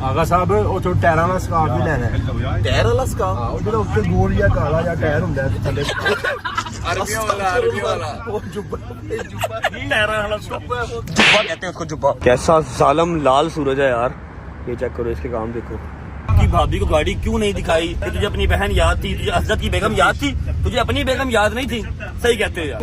ਆਗਾ ਸਾਹਿਬ ਉਹ ਟਾਇਰਾਂ ਵਾਲਾ ਸਕਾਰਫ ਵੀ ਲੈਣਾ ਹੈ। ਟਾਇਰ ਵਾਲਾ ਸਕਾਰਫ? ਹਾਂ, ਉਹ ਜਿਹੜਾ ਉੱਤੇ ਗੋਲ ਜਾਂ ਕਾਲਾ ਜਾਂ ਟਾਇਰ ਹੁੰਦਾ ਹੈ ਥੱਲੇ अरबी वाला ਉਹ ਜੁੱਬਾ टहरा वाला जुब्बा कहते हैं उसको जुब्बा। कैसा जालम लाल सूरज है यार, ये चेक करो, इसके काम देखो। कि भाभी को गाड़ी क्यों नहीं दिखाई? कि तुझे अपनी बहन याद थी, तुझे असद की बेगम याद थी, तुझे अपनी बेगम याद नहीं थी। सही कहते हो यार।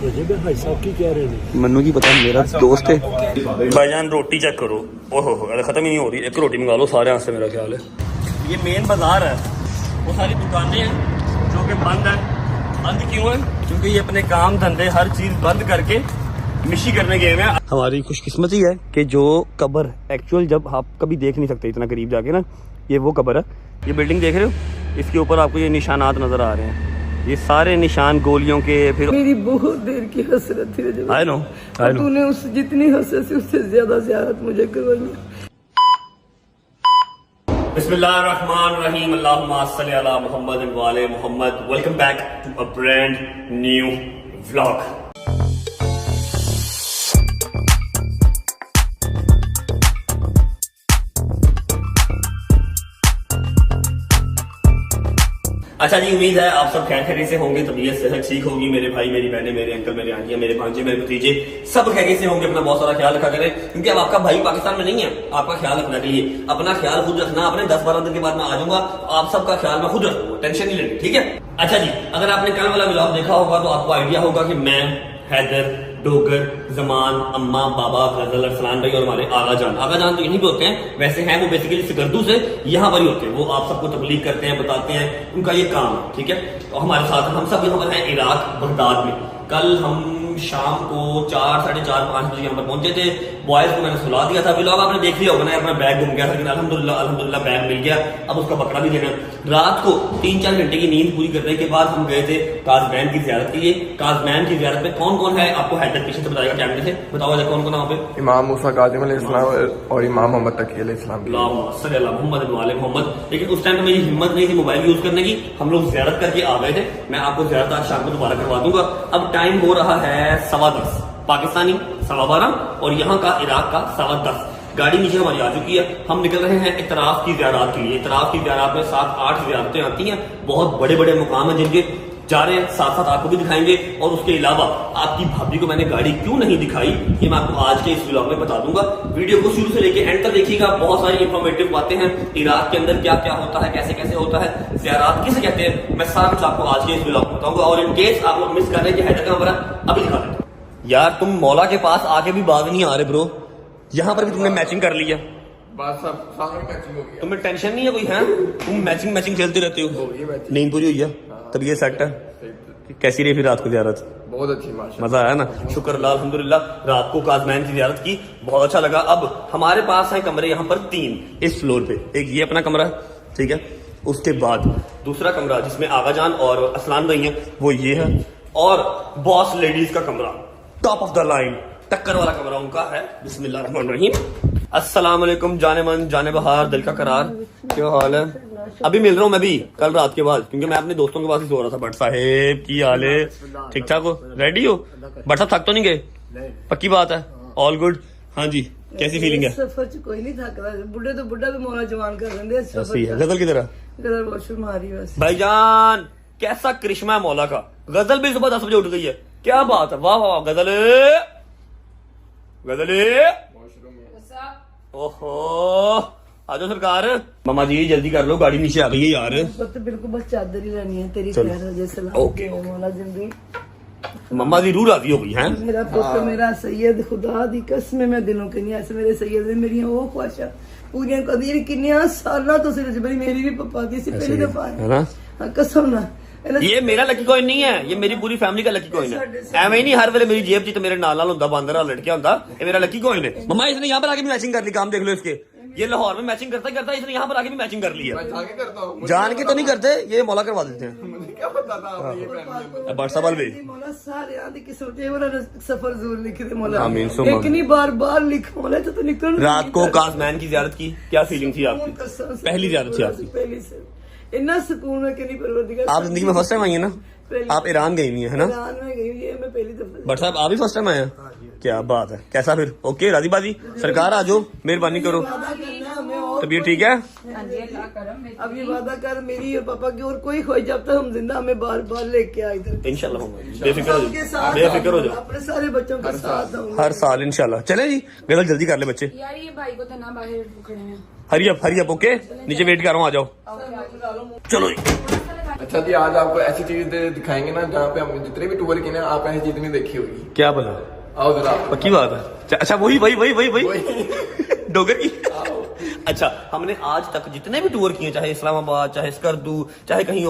भाई साहब की कह रहे हैं मन्नू की पता मेरा दोस्त है। भाईजान रोटी चेक करो, ओहो खत्म ही नहीं हो रही। एक रोटी मंगा लो सारे यहाँ से, मेरा ख्याल है। ये मेन बाजार है, वो सारी दुकानें हैं जो कि बंद है। बंद क्यों है? क्योंकि ये अपने काम धंधे हर चीज बंद करके मिशी करने गए हैं। हमारी खुशकिस्मती है कि जो कब्र एक्चुअल जब आप कभी देख नहीं सकते इतना करीब जाके ना, ये वो कब्र है। ये बिल्डिंग देख रहे हो, इसके ऊपर आपको ये निशानात नजर आ रहे हैं। ये सारे निशान गोलियों के। फिर मेरी बहुत देर की हसरत थी रजब। आई नो तूने उस जितनी हसरत थी उससे ज्यादा ज़ियारत मुझे करवाई। बिस्मिल्लाहिर्रहमानिर्रहीम, अल्लाहुम्मा सल्ली अला मुहम्मद व आले Muhammad. Welcome back to a brand new vlog. अच्छा जी, उम्मीद है आप सब खैर खैरियत से होंगे, तबीयत सेहत ठीक होगी। मेरे भाई, मेरी बहनें, मेरे अंकल, मेरे आंटियां, मेरे भांजे, मेरे भतीजे सब खैरियत से होंगे। अपना बहुत सारा ख्याल रखा करें, क्योंकि अब आपका भाई पाकिस्तान में नहीं है। आपका ख्याल रखना के लिए अपना ख्याल खुद रखना। अपने 10-12 दिन के बाद मैं आ जाऊंगा, आप सबका ख्याल मैं खुद रखूंगा, टेंशन नहीं लेनी, ठीक है। अच्छा जी, अगर आपने कल वाला व्लॉग देखा होगा तो आपको आइडिया होगा कि मैं, हैदर, डोगर, जमान, अम्मा, बाबा, गजल, अरसलान भाई और हमारे आगा जान तो यहीं पे होते हैं। वैसे हैं वो बेसिकली सिकरदू से, यहाँ पर ही होते हैं। वो आप सबको तबलीग करते हैं, बताते हैं, उनका ये काम है, ठीक है। और हमारे साथ हम सब यहाँ पर हैं इराक बगदाद में। कल हम शाम को 4, 4:30, 5 बजे यहाँ पर पहुंचे थे। बॉयज को मैंने सुला दिया था। व्लॉग आपने देख लिया होगा ना, अपना बैग गुम गया था, लेकिन अल्हम्दुलिल्लाह बैग मिल गया। अब उसका पकड़ा भी देना। रात को 3-4 घंटे की नींद पूरी करने के बाद हम गए थे काजमैन की जियारत के लिए। काजमैन की जियारत में कौन कौन है आपको हैदर पीछे से बताएगा, कैमरे से बताओ कौन कौन वहाँ पे। इमाम मूसा काज़िम अलैहिस्सलाम और इमाम मोहम्मद तकी अलैहिस्सलाम। मोहम्मद वाले मोहम्मद। लेकिन उस टाइम तो मेरी हिम्मत नहीं थी मोबाइल यूज करने की। हम लोग जियारत करके आ गए थे। मैं आपको जियारत आज शाम को दोबारा करवा दूंगा। अब टाइम हो रहा है 10:15 पाकिस्तानी, 12:15 और यहाँ का इराक का 10:15। गाड़ी नीचे हमारी आ चुकी है। हम निकल रहे हैं इतराफ की ज़ियारत के लिए। इतराफ की ज़ियारत में 7-8 ज़ियारतें आती हैं। बहुत बड़े बड़े मुकाम हैं जिनके जा रहे हैं, साथ साथ आपको भी दिखाएंगे। और उसके अलावा आपकी भाभी को मैंने गाड़ी क्यों नहीं दिखाई, ये मैं आपको आज के इस व्लॉग में बता दूंगा। वीडियो को शुरू से लेके एंड तक देखिएगा। बहुत सारी इंफॉर्मेटिव बातें हैं। इराक के अंदर क्या क्या होता है, कैसे कैसे होता है, ज़ियारत किसे कहते हैं, मैं सारा कुछ आपको आज के इस व्लॉग में बताऊंगा। और इनकेस आप लोग मिस कर रहे हैं कि हैदर का नंबर अभी दिखा देते यार। तुम मौला के पास आके भी बाग नहीं आ रहे ब्रो। यहाँ पर भी तुमने मैचिंग कर ली है। बस सब सारा मैचिंग हो गया। तुम्हें टेंशन नहीं है कोई है? तुम मैचिंग खेलते रहते हो। नींद पूरी हुई है, तबीयत सेट है। कैसी रही फिर रात को ज़ियारत? बहुत अच्छी माशा, मजा आया ना? शुक्र अल्लाह अल्हम्दुलिल्लाह। रात को काजमैन की ज़ियारत की, बहुत अच्छा लगा। अब हमारे पास है कमरे यहाँ पर 3 इस फ्लोर पे। एक ये अपना कमरा है, ठीक है। उसके बाद दूसरा कमरा जिसमें आगा जान और असलान भाई हैं, वो ये है। और बॉस लेडीज का कमरा, टॉप ऑफ द लाइन, टक्कर वाला कमरा उनका है। बिस्मिल्लाहिर्रहमानिर्रहीम। अस्सलाम वालेकुम जाने मन जाने बहार दिल का करार, क्या हाल है? अभी मिल रहा हूँ मैं भी कल रात के बाद, क्योंकि मैं अपने दोस्तों के पास ही सो रहा था। भट्ट साहेब की हाल है? ठीक ठाक हो? रेडी हो? भट्ट साहब थक तो नहीं गए? पक्की बात है, ऑल गुड। हाँ जी, कैसी फीलिंग है? सफर च कोई नहीं थक रहा। बुढ़े तो बुढ़ा भी मौला जवान कर देंगे। सही है। गजल की तरह गजल वॉशरूम आ रही है बस। भाईजान कैसा करिश्मा है मौला का। गजल भी सुबह 10 बजे उठ गई है, क्या बात है, वाह वाह। गजल ओहो, आजो सरकार। मामा जी जल्दी कर लो, गाड़ी नीचे आ गई है यार। तो बिल्कुल बस चादर ही लेनी है तेरी चलो। खैर जैसे ओके, मौला जिंदगी। मम्मा जी रूह राजी हो गई हैं। मेरा पुत्र मेरा सैयद, खुदा दी कसम मैं दिलों के नहीं ऐसे मेरे सैयद ने मेरी वो ख्वाहिशां पूरियां कर दी। किन्नियां सालां तो सिर मेरी भी पप्पा दी सी पहली दफा है ना। कसम ना। ये मेरा लकी कॉइन नहीं है, ये मेरी पूरी फैमिली का लकी कॉइन है। एवं ही नहीं हर वेले मेरी जेब च मेरे नाल होंदा, बांदर लटकिया होंदा। ये मेरा लकी कॉइन है। मम्मा इसने यहाँ पर आके भी मैचिंग कर ली, काम देख लो इसके। ये लाहौर में मैचिंग करता करता इसने यहाँ पर आके भी मैचिंग कर ली है। जान के तो नहीं करते, ये मौला करवा देते हैं। क्या पता था ये पहनने व्हाट्सएप भी मौला सारे आदि किस्म के वाला सफर जरूर लिखे थे मौला। आमीन सुम्मा आमीन। इतनी बार लिखा मौला तो निकल। रात को काजमैन की ज़ियारत की, क्या फीलिंग थी आपकी? पहली ज़ियारत थी आपकी? पहली से इतना सुकून है कि नहीं परवरदिगार। आप जिंदगी में फर्स्ट टाइम आई है ना? आप ईरान गई हुई है ना? ईरान में गई हुई है मैं पहली दफा। बट साहब आप भी फर्स्ट टाइम आए हैं? क्या बात है, कैसा फिर ओके राजी बाजी? सरकार आ जाओ, मेहरबानी करो। वादा करना हमें और तबीयत ठीक है? अब ये वादा कर मेरी और पापा की और कोई खोई जब तक हम जिंदा हमें बार बार लेके आए इधर। इंशाल्लाह बेफिक्र हो सबके जाओ, साथ बेफिक्र हो जाओ, अपने सारे बच्चों के साथ आऊंगा। हर साल इंशाल्लाह। चले जी, गजल जल्दी कर ले बच्चे। यार ये भाई को तो ना बाहर खड़े हैं। हरी अप ओके, नीचे वेट कर रहा हूँ, आ जाओ। चलो जी। अच्छा जी, आज आपको ऐसी चीज दिखाएंगे ना जहाँ पे हमने जितने भी टूर किए ना, आपने ऐसी चीज नहीं देखी होगी। क्या बोला? आओ जरा। पक्की बात है? अच्छा वही डोगर की। अच्छा, हमने आज तक जितने भी टूर किए, चाहे इस्लामाबाद, चाहे स्कर्दू, चाहे कहीं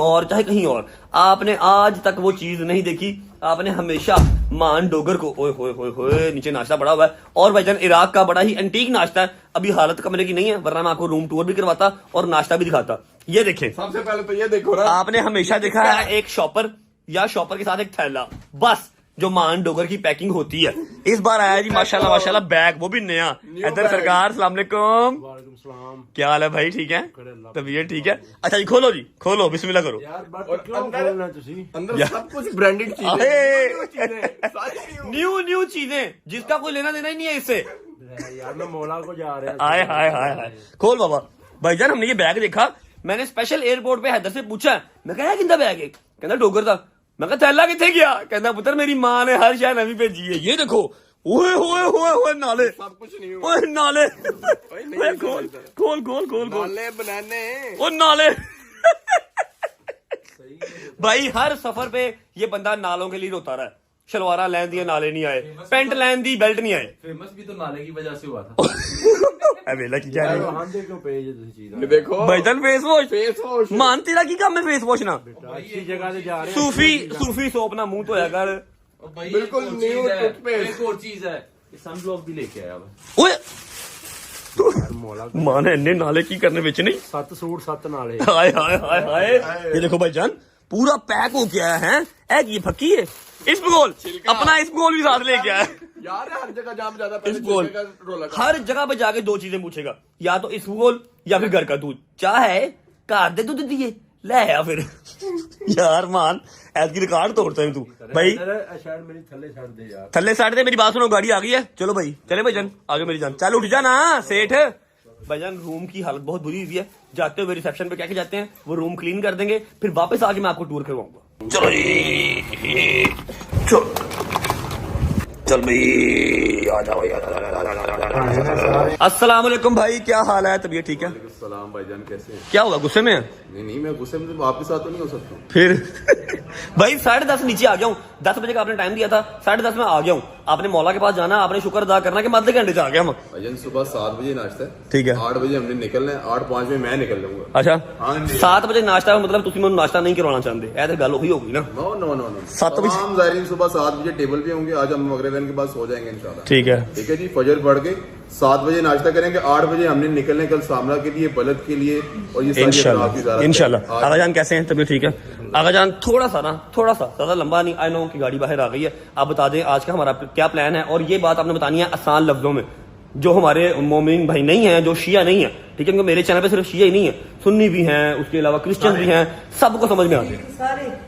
और, आपने आज तक वो चीज नहीं देखी। आपने हमेशा मान डोगर को ओए होए नीचे नाश्ता पड़ा हुआ है, और भाईजान इराक का बड़ा ही एंटीक नाश्ता है। अभी हालत कमरे की नहीं है, वरना मैं आपको रूम टूर भी करवाता और नाश्ता भी दिखाता। ये देखें, सबसे पहले तो ये देखो ना, आपने हमेशा देखा है एक शॉपर या शॉपर के साथ एक थैला, बस जो मान डोगर की पैकिंग होती है। इस बार आया जी माशाल्लाह बैग, वो भी नया। इधर सरकार सलाम अलैकुम, क्या हाल है भाई? ठीक है, तबीयत ठीक है? अच्छा जी, खोलो बिस्मिल्लाह करो। अंदर सब कुछ ब्रांडेड चीजें, न्यू चीजें जिसका कोई लेना देना ही नहीं है इससे। यार मैं मौला को जा रहा आए हाय खोल बाबा। भाईजान हमने ये बैग देखा, मैंने स्पेशल एयरपोर्ट पे हैदर से पूछा, मैं कहा किंदा बैग है? कहना डोगर था। मैं कहा थैला किथे गया? कहना पुत्र मेरी माँ ने हर शायद नवी भेजी है। ये देखो, ओए नाले, सब कुछ नहीं हुआ। ओए नाले, खोल नाले बनाने, ओ नाले। भाई हर सफर पे ये बंदा नालों के लिए रोता रहा है। शलवारा लैन दिया, नाले नहीं आए, पेंट लैन दी, बेल्ट नहीं आए। फेमस भी तो नाले की वजह से हुआ था। वेला की क्या है? ये देखो भाईजान फेस फेस वॉश। मान तेरा की काम है फेस वॉश ना? अच्छी जगह से जा रहे सूफी सोप ना मुंह धोया कर। बिल्कुल न्यू टूथपेस्ट। एक और चीज है, सनब्लॉक भी लेके आया हुआ। ओए मां ने इन्ने नाले की करने बेच नहीं। 7 सूट 7 नाले। हाय ये देखो भाईजान, पूरा पैक हो गया है। ये फक्की है इसबगोल, अपना इसबगोल भी साथ लेके आया यार। हर जगह जाम ज्यादा इसबगोल, हर जगह पे जाके दो चीजें पूछेगा, या तो इसबगोल या फिर घर का दूध। चाहे घर दे दूध दिए ले आया फिर। यार मान ऐद की रिकॉर्ड तोड़ता है तू भाई। शर्ट मेरी थल्ले छाड़ दे यार, थल्ले साइड दे। मेरी बात सुनो, गाड़ी आ गई है, चलो भाई चले भाईजान, आगे मेरी जान। चल उठ जा ना सेठ। भाईजान रूम की हालत बहुत बुरी हुई है, जाते हुए रिसेप्शन पे कह के जाते हैं, वो रूम क्लीन कर देंगे, फिर वापस आके मैं आपको टूर करवाऊंगा। चलो जी, चल भाई आ जाओ। अस्सलाम वालेकुम भाई, क्या हाल है? तबीयत ठीक है? सलाम भाईजान, कैसे हैं? क्या हुआ, गुस्से में है? नहीं मैं गुस्से में तो आपके साथ तो नहीं हो सकता। फिर भाई 10:30 नीचे आ गया हूँ, 10 बजे का आपने टाइम दिया था, 10:30 में आ गया हूँ। आपने मौला के पास जाना, आपने शुक्र अदा करना कि आधे घंटे से आ गया हम। भाईजान सुबह 7 बजे नाश्ता है, ठीक है, 8 बजे हमने निकलना है, 8:05 में मैं निकल जाऊंगा। अच्छा हाँ जी। 7 बजे नाश्ता है, मतलब तुम नाश्ता नहीं करवाना चाहते? ऐसे गल ही होगी ना। नो 7 बजे तमाम ज़ायरीन सुबह 7 बजे टेबल पे होंगे। आज हम मगरिब के बाद सो जाएंगे इंशाल्लाह। ठीक है जी, फजर पढ़ के 7 बजे नाश्ता करेंगे, 8 बजे हमने निकलने कल सामना के लिए, बलद के लिए, और ये इंशाल्लाह। आगा जान कैसे हैं? तबीयत ठीक है? आगा जान थोड़ा सा ज्यादा लंबा नहीं, आई नो की गाड़ी बाहर आ गई है। आप बता दें आज का हमारा क्या प्लान है, और ये बात आपने बतानी है आसान लफ्जों में, जो हमारे मोमिन भाई नहीं है, जो शिया नहीं है, ठीक है? क्योंकि मेरे चैनल पे सिर्फ शिया ही नहीं है, सुन्नी भी हैं, उसके अलावा क्रिश्चियन भी हैं, सबको समझ में आते हैं सारे।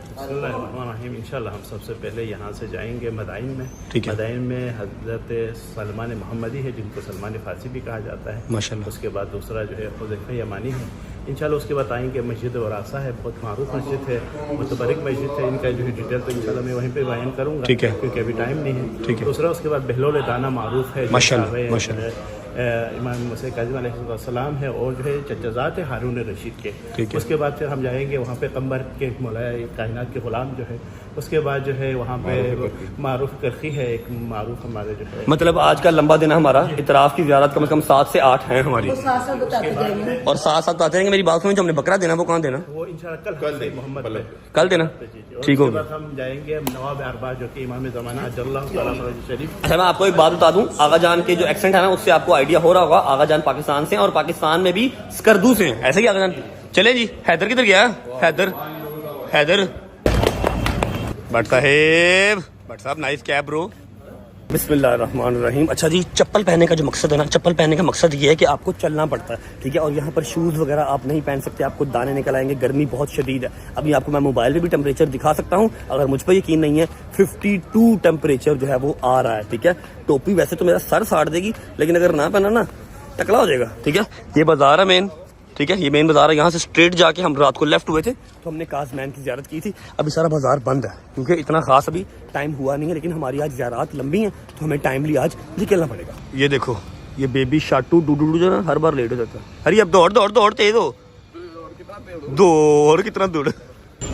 इंशाल्लाह हम सबसे पहले यहाँ से जाएंगे मदाइन में। ठीक है। मदाइन में हजरत सलमान मोहम्मदी है, जिनको सलमान फारसी भी कहा जाता है माशाल्लाह। उसके बाद दूसरा जो है हुज़ैफ़ा यमानी है। इंशाल्लाह उसके बाद आएंगे मस्जिद वरासा है, बहुत मारूफ मस्जिद है, मुतबरक मस्जिद है। इनका जो है डिटेल तो इंशाल्लाह मैं वहीं पे बयान करूँगा, ठीक है, क्योंकि अभी टाइम नहीं है। ठीक है। दूसरा उसके बाद बहलोल दाना मारूफ है, माशाल्लाह। इमाम मूसा काज़िम अलैहिस्सलाम है, और जो है चचाज़ात है हारून रशीद के। ठीक है। उसके बाद फिर हम जाएंगे वहाँ पे कम्बर के मौलाए कायनात के गुलाम जो है। उसके बाद जो है वहाँ पे मारूफ करखी है, एक मारूफ हमारे जो है। मतलब आज का लंबा दिन है हमारा, इतराफ की ज़ियारत कम से कम 7 से 8 है हमारी, वो साथ साथ बताते जाएंगे। और साथ आते रहेंगे। मेरी बात सुनो, जो हमने बकरा देना वो कहाँ देना? वो इंशाल्लाह कल मोहम्मद कल देना, ठीक होगा। होगा। उसके बाद हम जाएंगे नवाब अरबा जो कि इमाम ज़माना अजल्लाहु तआला शरीफ। अच्छा मैं आपको एक बात बता दूं, आगा जान के जो एक्सेंट है ना, उससे आपको आइडिया हो रहा होगा, आगा जान पाकिस्तान से हैं, और पाकिस्तान में भी स्कर्दू से हैं, ऐसे ही आगा जान। चले जी, हैदर किधर गया? हैदर भट्ट साहब नाइस कैब ब्रो। बिस्मिल्लाहिर्रहमानिर्रहीम। अच्छा जी, चप्पल पहनने का जो मकसद है ना, चप्पल पहनने का मकसद ये है कि आपको चलना पड़ता है, ठीक है। और यहाँ पर शूज़ वगैरह आप नहीं पहन सकते, आपको दाने निकल आएंगे, गर्मी बहुत शदीद है। अभी आपको मैं मोबाइल पे भी टेम्परेचर दिखा सकता हूँ, अगर मुझ पर यकीन नहीं है 52 टेम्परेचर जो है वो आ रहा है, ठीक है। टोपी वैसे तो मेरा सर साड़ देगी, लेकिन अगर ना पहना ना टकला हो जाएगा, ठीक है। ये बाजार है मेन, ठीक है, ये मेन बाजार है। यहाँ से स्ट्रेट जाके हम रात को लेफ्ट हुए थे तो हमने काज़मैन की ज़ियारत की थी। अभी सारा बाजार बंद है क्योंकि इतना खास अभी टाइम हुआ नहीं है, लेकिन हमारी आज ज़ियारत लंबी है तो हमें टाइमली आज निकलना पड़ेगा। ये देखो, ये बेबी शाटू डूडू जो है हर बार लेट हो जाता है। अरे अब दौड़ दौड़ दौड़ तेज हो, दौड़ कितना दौड़।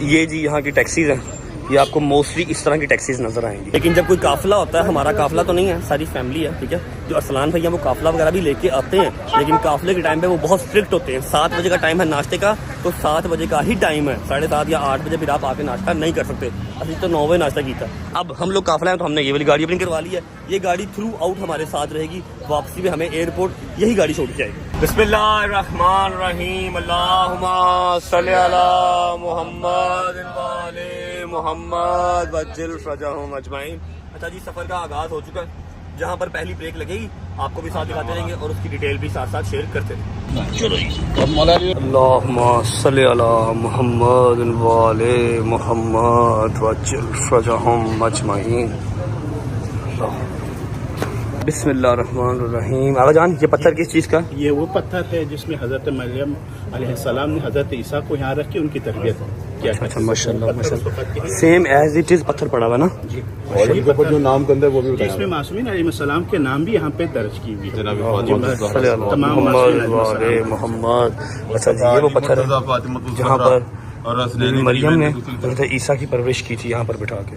ये जी यहाँ की टैक्सीज हैं, ये आपको मोस्टली इस तरह की टैक्सीज नजर आएंगी। लेकिन जब कोई काफिला होता है, हमारा काफिला तो नहीं है, सारी फैमिली है, ठीक है। जो अरसलान भैया वो काफिला वगैरह भी लेके आते हैं, लेकिन काफिले के टाइम पे वो बहुत स्ट्रिक्ट होते हैं। 7 बजे का टाइम है नाश्ते का, तो 7 बजे का ही टाइम है, 7:30 या 8 बजे फिर आप आके नाश्ता नहीं कर सकते। अभी तो 9 बजे नाश्ता किया। अब हम लोग काफिला है तो हमने ये वाली गाड़ी अपनी करवा ली है। ये गाड़ी थ्रू आउट हमारे साथ रहेगी, वापसी में हमें एयरपोर्ट यही गाड़ी छोड़ के जाएगी। बिस्मिल्लाहिर्रहमानिर्रहीम, अल्लाहुम्मा सल्ली अला मुहम्मद वाले मोहम्मद वज्जिल फरजहुम अजमाइन। अच्छा जी, सफर का आगाज हो चुका है। जहाँ पर पहली ब्रेक लगेगी आपको भी साथ दिखाते रहेंगे और उसकी डिटेल भी साथ साथ शेयर करते रहेंगे। चलो जी, अल्लाहुम्मा सल्ली अला मुहम्मद वाले मोहम्मद वज्जिल फरजहुम अजमाइन। बिस्मिल्लाहिर्रहमानिर्रहीम। आगा जान, ये पत्थर किस चीज़ का? ये वो पत्थर है जिसमें हजरत मरियम अलैहिस्सलाम ने हजरत ईसा को यहाँ रख के उनकी तरबियत किया। अच्छा, माशाल्लाह माशाल्लाह, सेम एज इट इज पत्थर पड़ा हुआ ना जी। और इनके ऊपर जो नाम कंधा है वो भी बताया, इसमें मासूमीन अलैहिस्सलाम के नाम भी यहाँ पे दर्ज की हुई है। मोहम्मद। अच्छा जी, ये वो पत्थर है जहाँ पर मरियम ने हज़रत ईसा की परवरिश की थी, यहाँ पर बिठा के।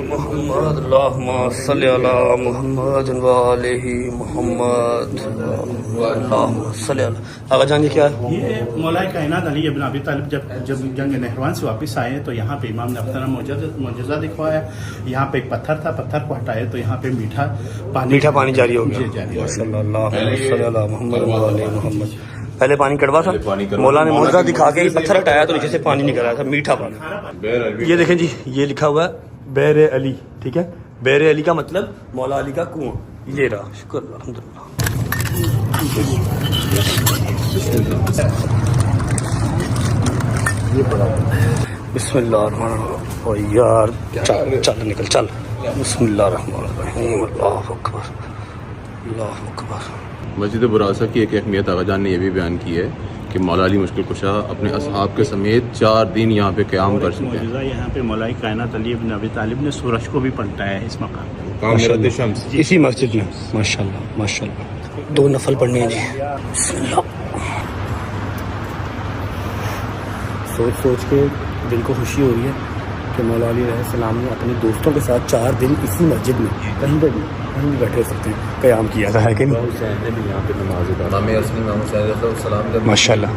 मोहम्मद, अल्लाहुम्मा सल्ली अला मुहम्मद व आलिहि मुहम्मद, अल्लाहुम्मा सल्ली अला। आगा जान, ये क्या है? ये मौलाए कायनात अली इब्न अबी तालिब जब जंग नहरवान से वापस आए तो यहाँ पे इमाम ने अपना मौजज़ा दिखवाया। यहाँ पे एक पत्थर था, पत्थर को हटाए तो यहाँ पे मीठा पानी जारी हो गया। पहले पानी कड़वा था, मौला ने मौजज़ा दिखा के पत्थर हटाया तो नीचे से पानी निकल रहा था, मीठा पानी। ये देखें जी, ये लिखा हुआ है बैर अली, ठीक है। बैर अली का मतलब मौला अली का कुआं। ये रहा, शुक्र अल्हम्दुलिल्लाह। बिस्मिल्लाह। और यार चल निकल चल। बिस्मिल्लाहिर्रहमानिर्रहीम, अल्लाहु अकबर, अल्लाहु अकबर। मस्जिद बुरासा की एक अहमियत आगा जान ने यह भी बयान की है कि मौला अली मुश्किल कुशा अपने असहाब के समेत 4 दिन यहाँ पे क़याम कर चुके हैं। यहाँ पे मौलाए कायनात अली इब्न अबी तालिब ने सूरज को भी पलटाया है इस मकाम पे, इसी मस्जिद में। माशाल्लाह माशाल्लाह। 2 नफल पढ़ने हैं जी। सोच के दिल को खुशी हो रही है कि मौला अली अलैहिस्सलाम ने अपने दोस्तों के साथ 4 दिन इसी मस्जिद में कहीं भी बैठे सकते हैं क़याम किया था, है कि नहीं? माशाल्लाह।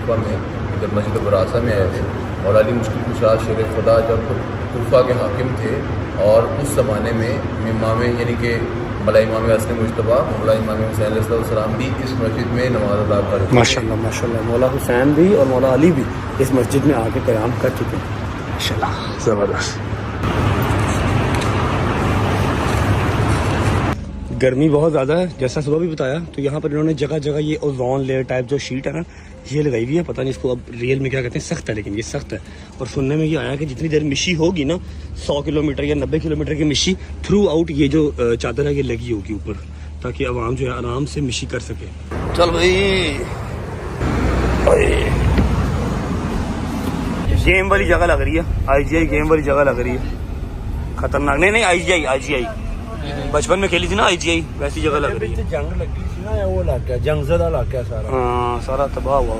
जब मस्जिद बुरासा में आए थे और अली मुश्किल कुशा शेर खुदा जब कूफा के हाकिम थे, और उस ज़माने में इमाम यानी कि मौला इमाम हसन मुश्तबा मौला इमाम हुसैन अलैहिस्सलाम भी इस मस्जिद में नमाज अदा कर। माशाल्लाह माशाल्लाह, मौला हुसैन भी और मौला अली भी इस मस्जिद में आके क़याम कर चुके हैं। माशाल्लाह, ज़बरदस्त। गर्मी बहुत ज़्यादा है, जैसा सुबह भी बताया, तो यहाँ पर इन्होंने जगह जगह ये ओजोन लेयर टाइप जो शीट है ना, ये लगाई हुई है। पता नहीं इसको अब रियल में क्या कहते हैं, सख्त है, लेकिन ये सख्त है। और सुनने में ये आया कि जितनी देर मिशी होगी ना, 100 किलोमीटर या 90 किलोमीटर की मिशी थ्रू आउट ये जो चादर है ये लगी होगी ऊपर, ताकि आवाम जो है आराम से मिशी कर सके। चल भाई, गेम वाली जगह लग रही है, IGI गेम वाली जगह लग रही है, खतरनाक। नहीं IGI बचपन में खेली थी ना IGI, वैसी जगह लग रही है। जंग लगी थी ना, वो इलाका जंगज़दा इलाका है सारा। हाँ, सारा तबाह हुआ।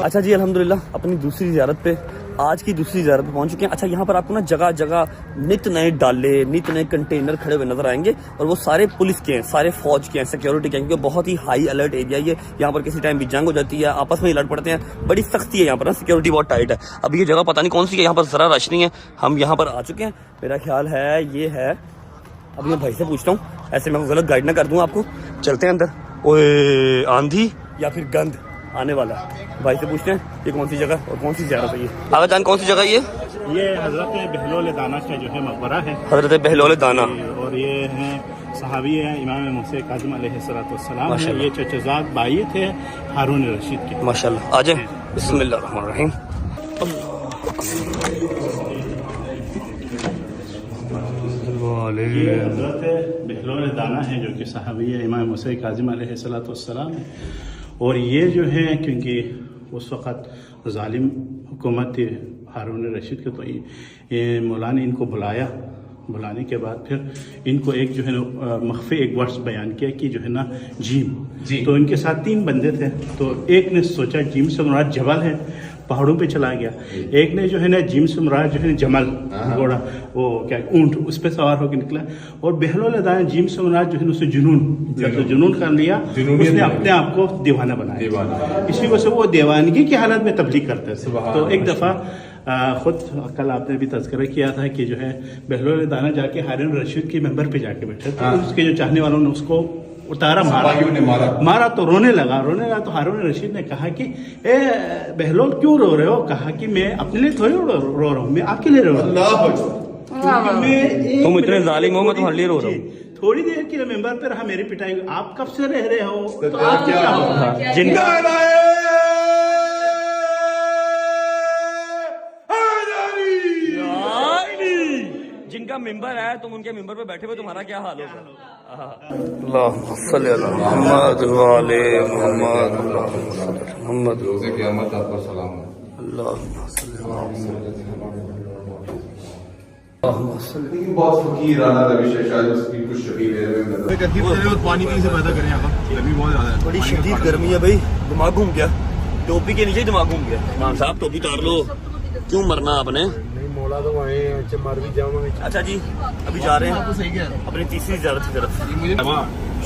अच्छा जी, अल्हम्दुलिल्लाह अपनी दूसरी ज़ियारत पे, आज की दूसरी ज़ियारत पे पहुंच चुके हैं। अच्छा, यहाँ पर आपको ना जगह जगह नित नए डाले, नित नए कंटेनर खड़े हुए नजर आएंगे, और वो सारे पुलिस के हैं, सारे फौज के हैं, सिक्योरिटी के हैं, क्योंकि बहुत ही हाई अलर्ट एरिया है। यहाँ पर किसी टाइम भी जंग हो जाती है, आपस में ही लड़ पड़ते हैं, बड़ी सख्ती है यहाँ पर ना, सिक्योरिटी बहुत टाइट है। अब ये जगह पता नहीं कौन सी है, यहाँ पर ज़रा रश नहीं है। हम यहाँ पर आ चुके हैं, मेरा ख्याल है ये है। अब मैं भाई से पूछता हूँ, ऐसे मैं गलत गाइड ना कर दूँ आपको। चलते हैं अंदर। ओए, आंधी या फिर गंद आने वाला है, भाई से पूछते हैं ये कौन सी जगह और कौन सी ज़ियारत है। ये आगा जान, कौन सी जगह ये हजरत बहलोल दाना का जो है मकबरा है, हजरत बहलोल दाना। और ये हैं सहाबी है इमाम मूसा काज़िम अलैहिस्सलाम है। ये चचेज़ाद भाई थे हारून रशीद के। माशाल्लाह। आ जाए, बिस्मिल्लाहिर्रहमानिर्रहीम। ये हजरत बहलोल दाना है जो कि सहाबी है इमाम मूसा काज़िम अलैहिस्सलाम है। और ये जो है क्योंकि उस वक़्त जालिम हुकूमत थी हारून रशीद के, तो ये मौला ने इनको बुलाने के बाद फिर इनको एक जो है ना मख्फी एक वर्ड्स बयान किया कि जो है ना जीम। तो इनके साथ 3 बंदे थे, तो एक ने सोचा जीम से मुराद जबल है, पहाड़ों पे चला गया। एक ने जो है ना जीम से मुराद जो है जमल घोड़ा, वो क्या ऊंट, उस पे सवार होकर निकला। और बहलोल दाना जीम से मुराद जो है उसने जुनून कर लिया, उसने अपने आप को दीवाना बनाया। इसी वजह से वो दीवानगी की हालत में तबलीग करते थे। तो एक दफ़ा खुद कल आपने भी तज़किरा किया था कि जो है बहलोल दाना जाके हारून रशीद के मेंबर पे जाके बैठे, तो उसके जो चाहने वालों ने उसको उतारा, मारा तो रोने लगा। तो हारून रशीद ने कहा कि ए बहलोल क्यों रो रहे हो? कहा कि मैं अपने लिए थोड़ी रो रहा हूँ, मैं आपके लिए रो रहा हूँ। तुम इतने जालिम हो, मैं तुम्हारे लिए रो रहा हूँ। थोड़ी देर के लिए मेंबर पे रहा, मेरी पिटाई, आप कब से रह रहे हो? तो आप क्या हो? जिनका जिनका मिंबर है, तुम उनके मिंबर पे बैठे हुए, तुम्हारा क्या हाल होगा? अल्लाह सल्ली अला मुहम्मद व आले मुहम्मद। मोहम्मद रोज़े क़यामत आप पर सलाम है। अल्लाह बहुत फकीराना रविश है, शायद उसकी कुछ शबीह है। पानी कहीं से पैदा करें, यहाँ गर्मी बहुत ज्यादा है। बड़ी शदीद गर्मी है भाई, दिमाग घूम गया, टोपी के नीचे दिमाग घूम गया। इमाम साहब टोपी उतार लो, क्यों मरना आपने? मौला तो आए मर भी जाऊंगा। अच्छा जी, अभी जा रहे हैं अपनी तीसरी ज़ियारत की तरफ।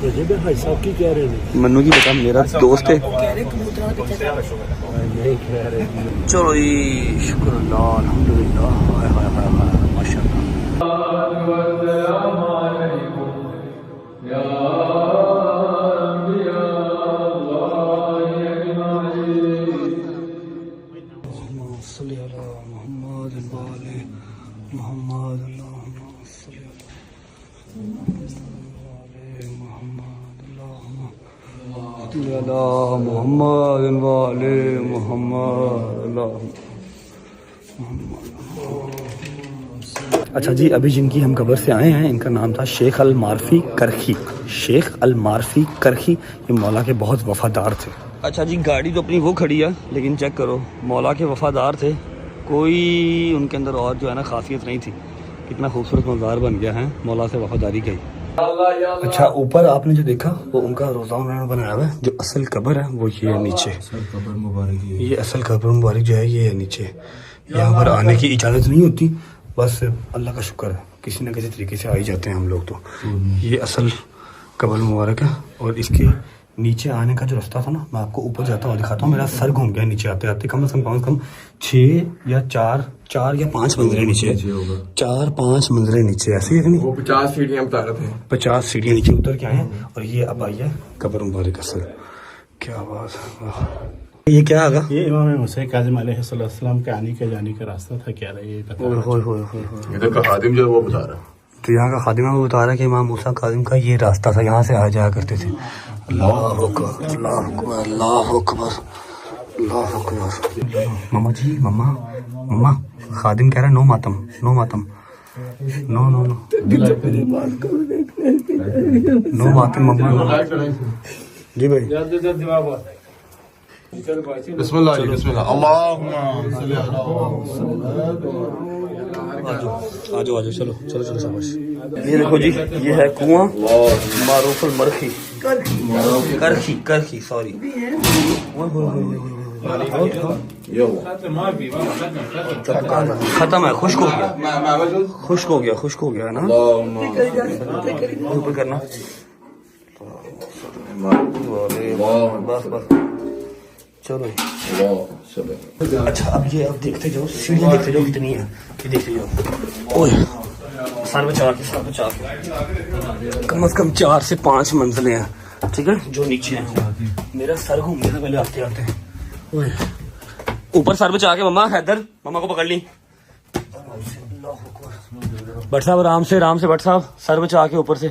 ये भाई साहब की कह रहे हैं? मन्नू की बेटा मेरा दोस्त है। नहीं कह रहे। चलो जी, शुक्र अल्लाह, अल्हम्दुलिल्लाह, अच्छा जी, अभी जिनकी हम कब्र से आए हैं, इनका नाम था शेख अल मारफी करखी। शेख अल मारफी करखी ये मौला के बहुत वफादार थे। अच्छा जी, गाड़ी तो अपनी वो खड़ी है, लेकिन चेक करो, मौला के वफादार थे, कोई उनके अंदर और जो है ना खासियत नहीं थी। कितना खूबसूरत मज़ार बन गया है मौला से वफादारी का। अच्छा, ऊपर आपने जो देखा वो उनका रोज़ा उन्होंने बनाया हुआ है। जो असल कब्र है वो ये है नीचे, ये असल कब्र मुबारक जो है ये है नीचे। यहाँ पर आने की इजाज़त नहीं होती, बस अल्लाह का शुक्र है किसी न किसी तरीके से आ ही जाते हैं हम लोग। तो ये असल कब्र मुबारक है, और इसके नीचे आने का जो रास्ता था ना, मैं आपको ऊपर जाता हुआ दिखाता हूँ। मेरा सर घूम गया नीचे आते आते। कम से कम 6 या 5 मंजिलें नीचे, 4-5 मंजिलें नीचे, ऐसे ही नहीं? वो 50 सीढ़ियाँ बता रहे थे। 50 सीढ़ियाँ नीचे उतर के आए हैं, और ये अब आई है कब्र मुबारक असल। क्या बात है। ये क्या आगा? ये इमाम मूसा काज़िम अलैहिस्सलाम के आने के जाने का रास्ता था। क्या रहा ये बता। इधर का खादिम जो है वो बता रहा है। तो यहाँ का खादिम वो बता रहा है कि इमाम मूसा काज़िम का ये रास्ता था, यहाँ से आ जाया करते थे। अल्लाह अकबर, अल्लाह अकबर, अल्लाह अकबर, अल्लाह अकबर। मम्मा जी, मम्मा खादिम कह रहा है नो मातम, नो मातम, नो नो नो नो मातम मम्मा। जी भाई, बिस्मिल्लाह जी, बिस्मिल्लाह। आ जाओ चलो शाबाश। ये देखो जी, ये है कुआं मारूफुल मरखी करखी सॉरी। खत्म है, खुश्क हो गया है ना। ऊपर करना, बस चलो। अच्छा, अब देखते जाओ, सीढ़ियाँ देखते जाओ कितनी है, ये देखते जाओ। ओए, सर बचा के कम से कम 4 से 5 मंजिलें हैं, ठीक है, जो नीचे हैं। मेरा सर घूम गया था पहले आते आते। ओए ऊपर सर बचा के मम्मा हैदर मम्मा को पकड़ ली। भट्ट साहब आराम से भट्ट साहब सर बचा के ऊपर से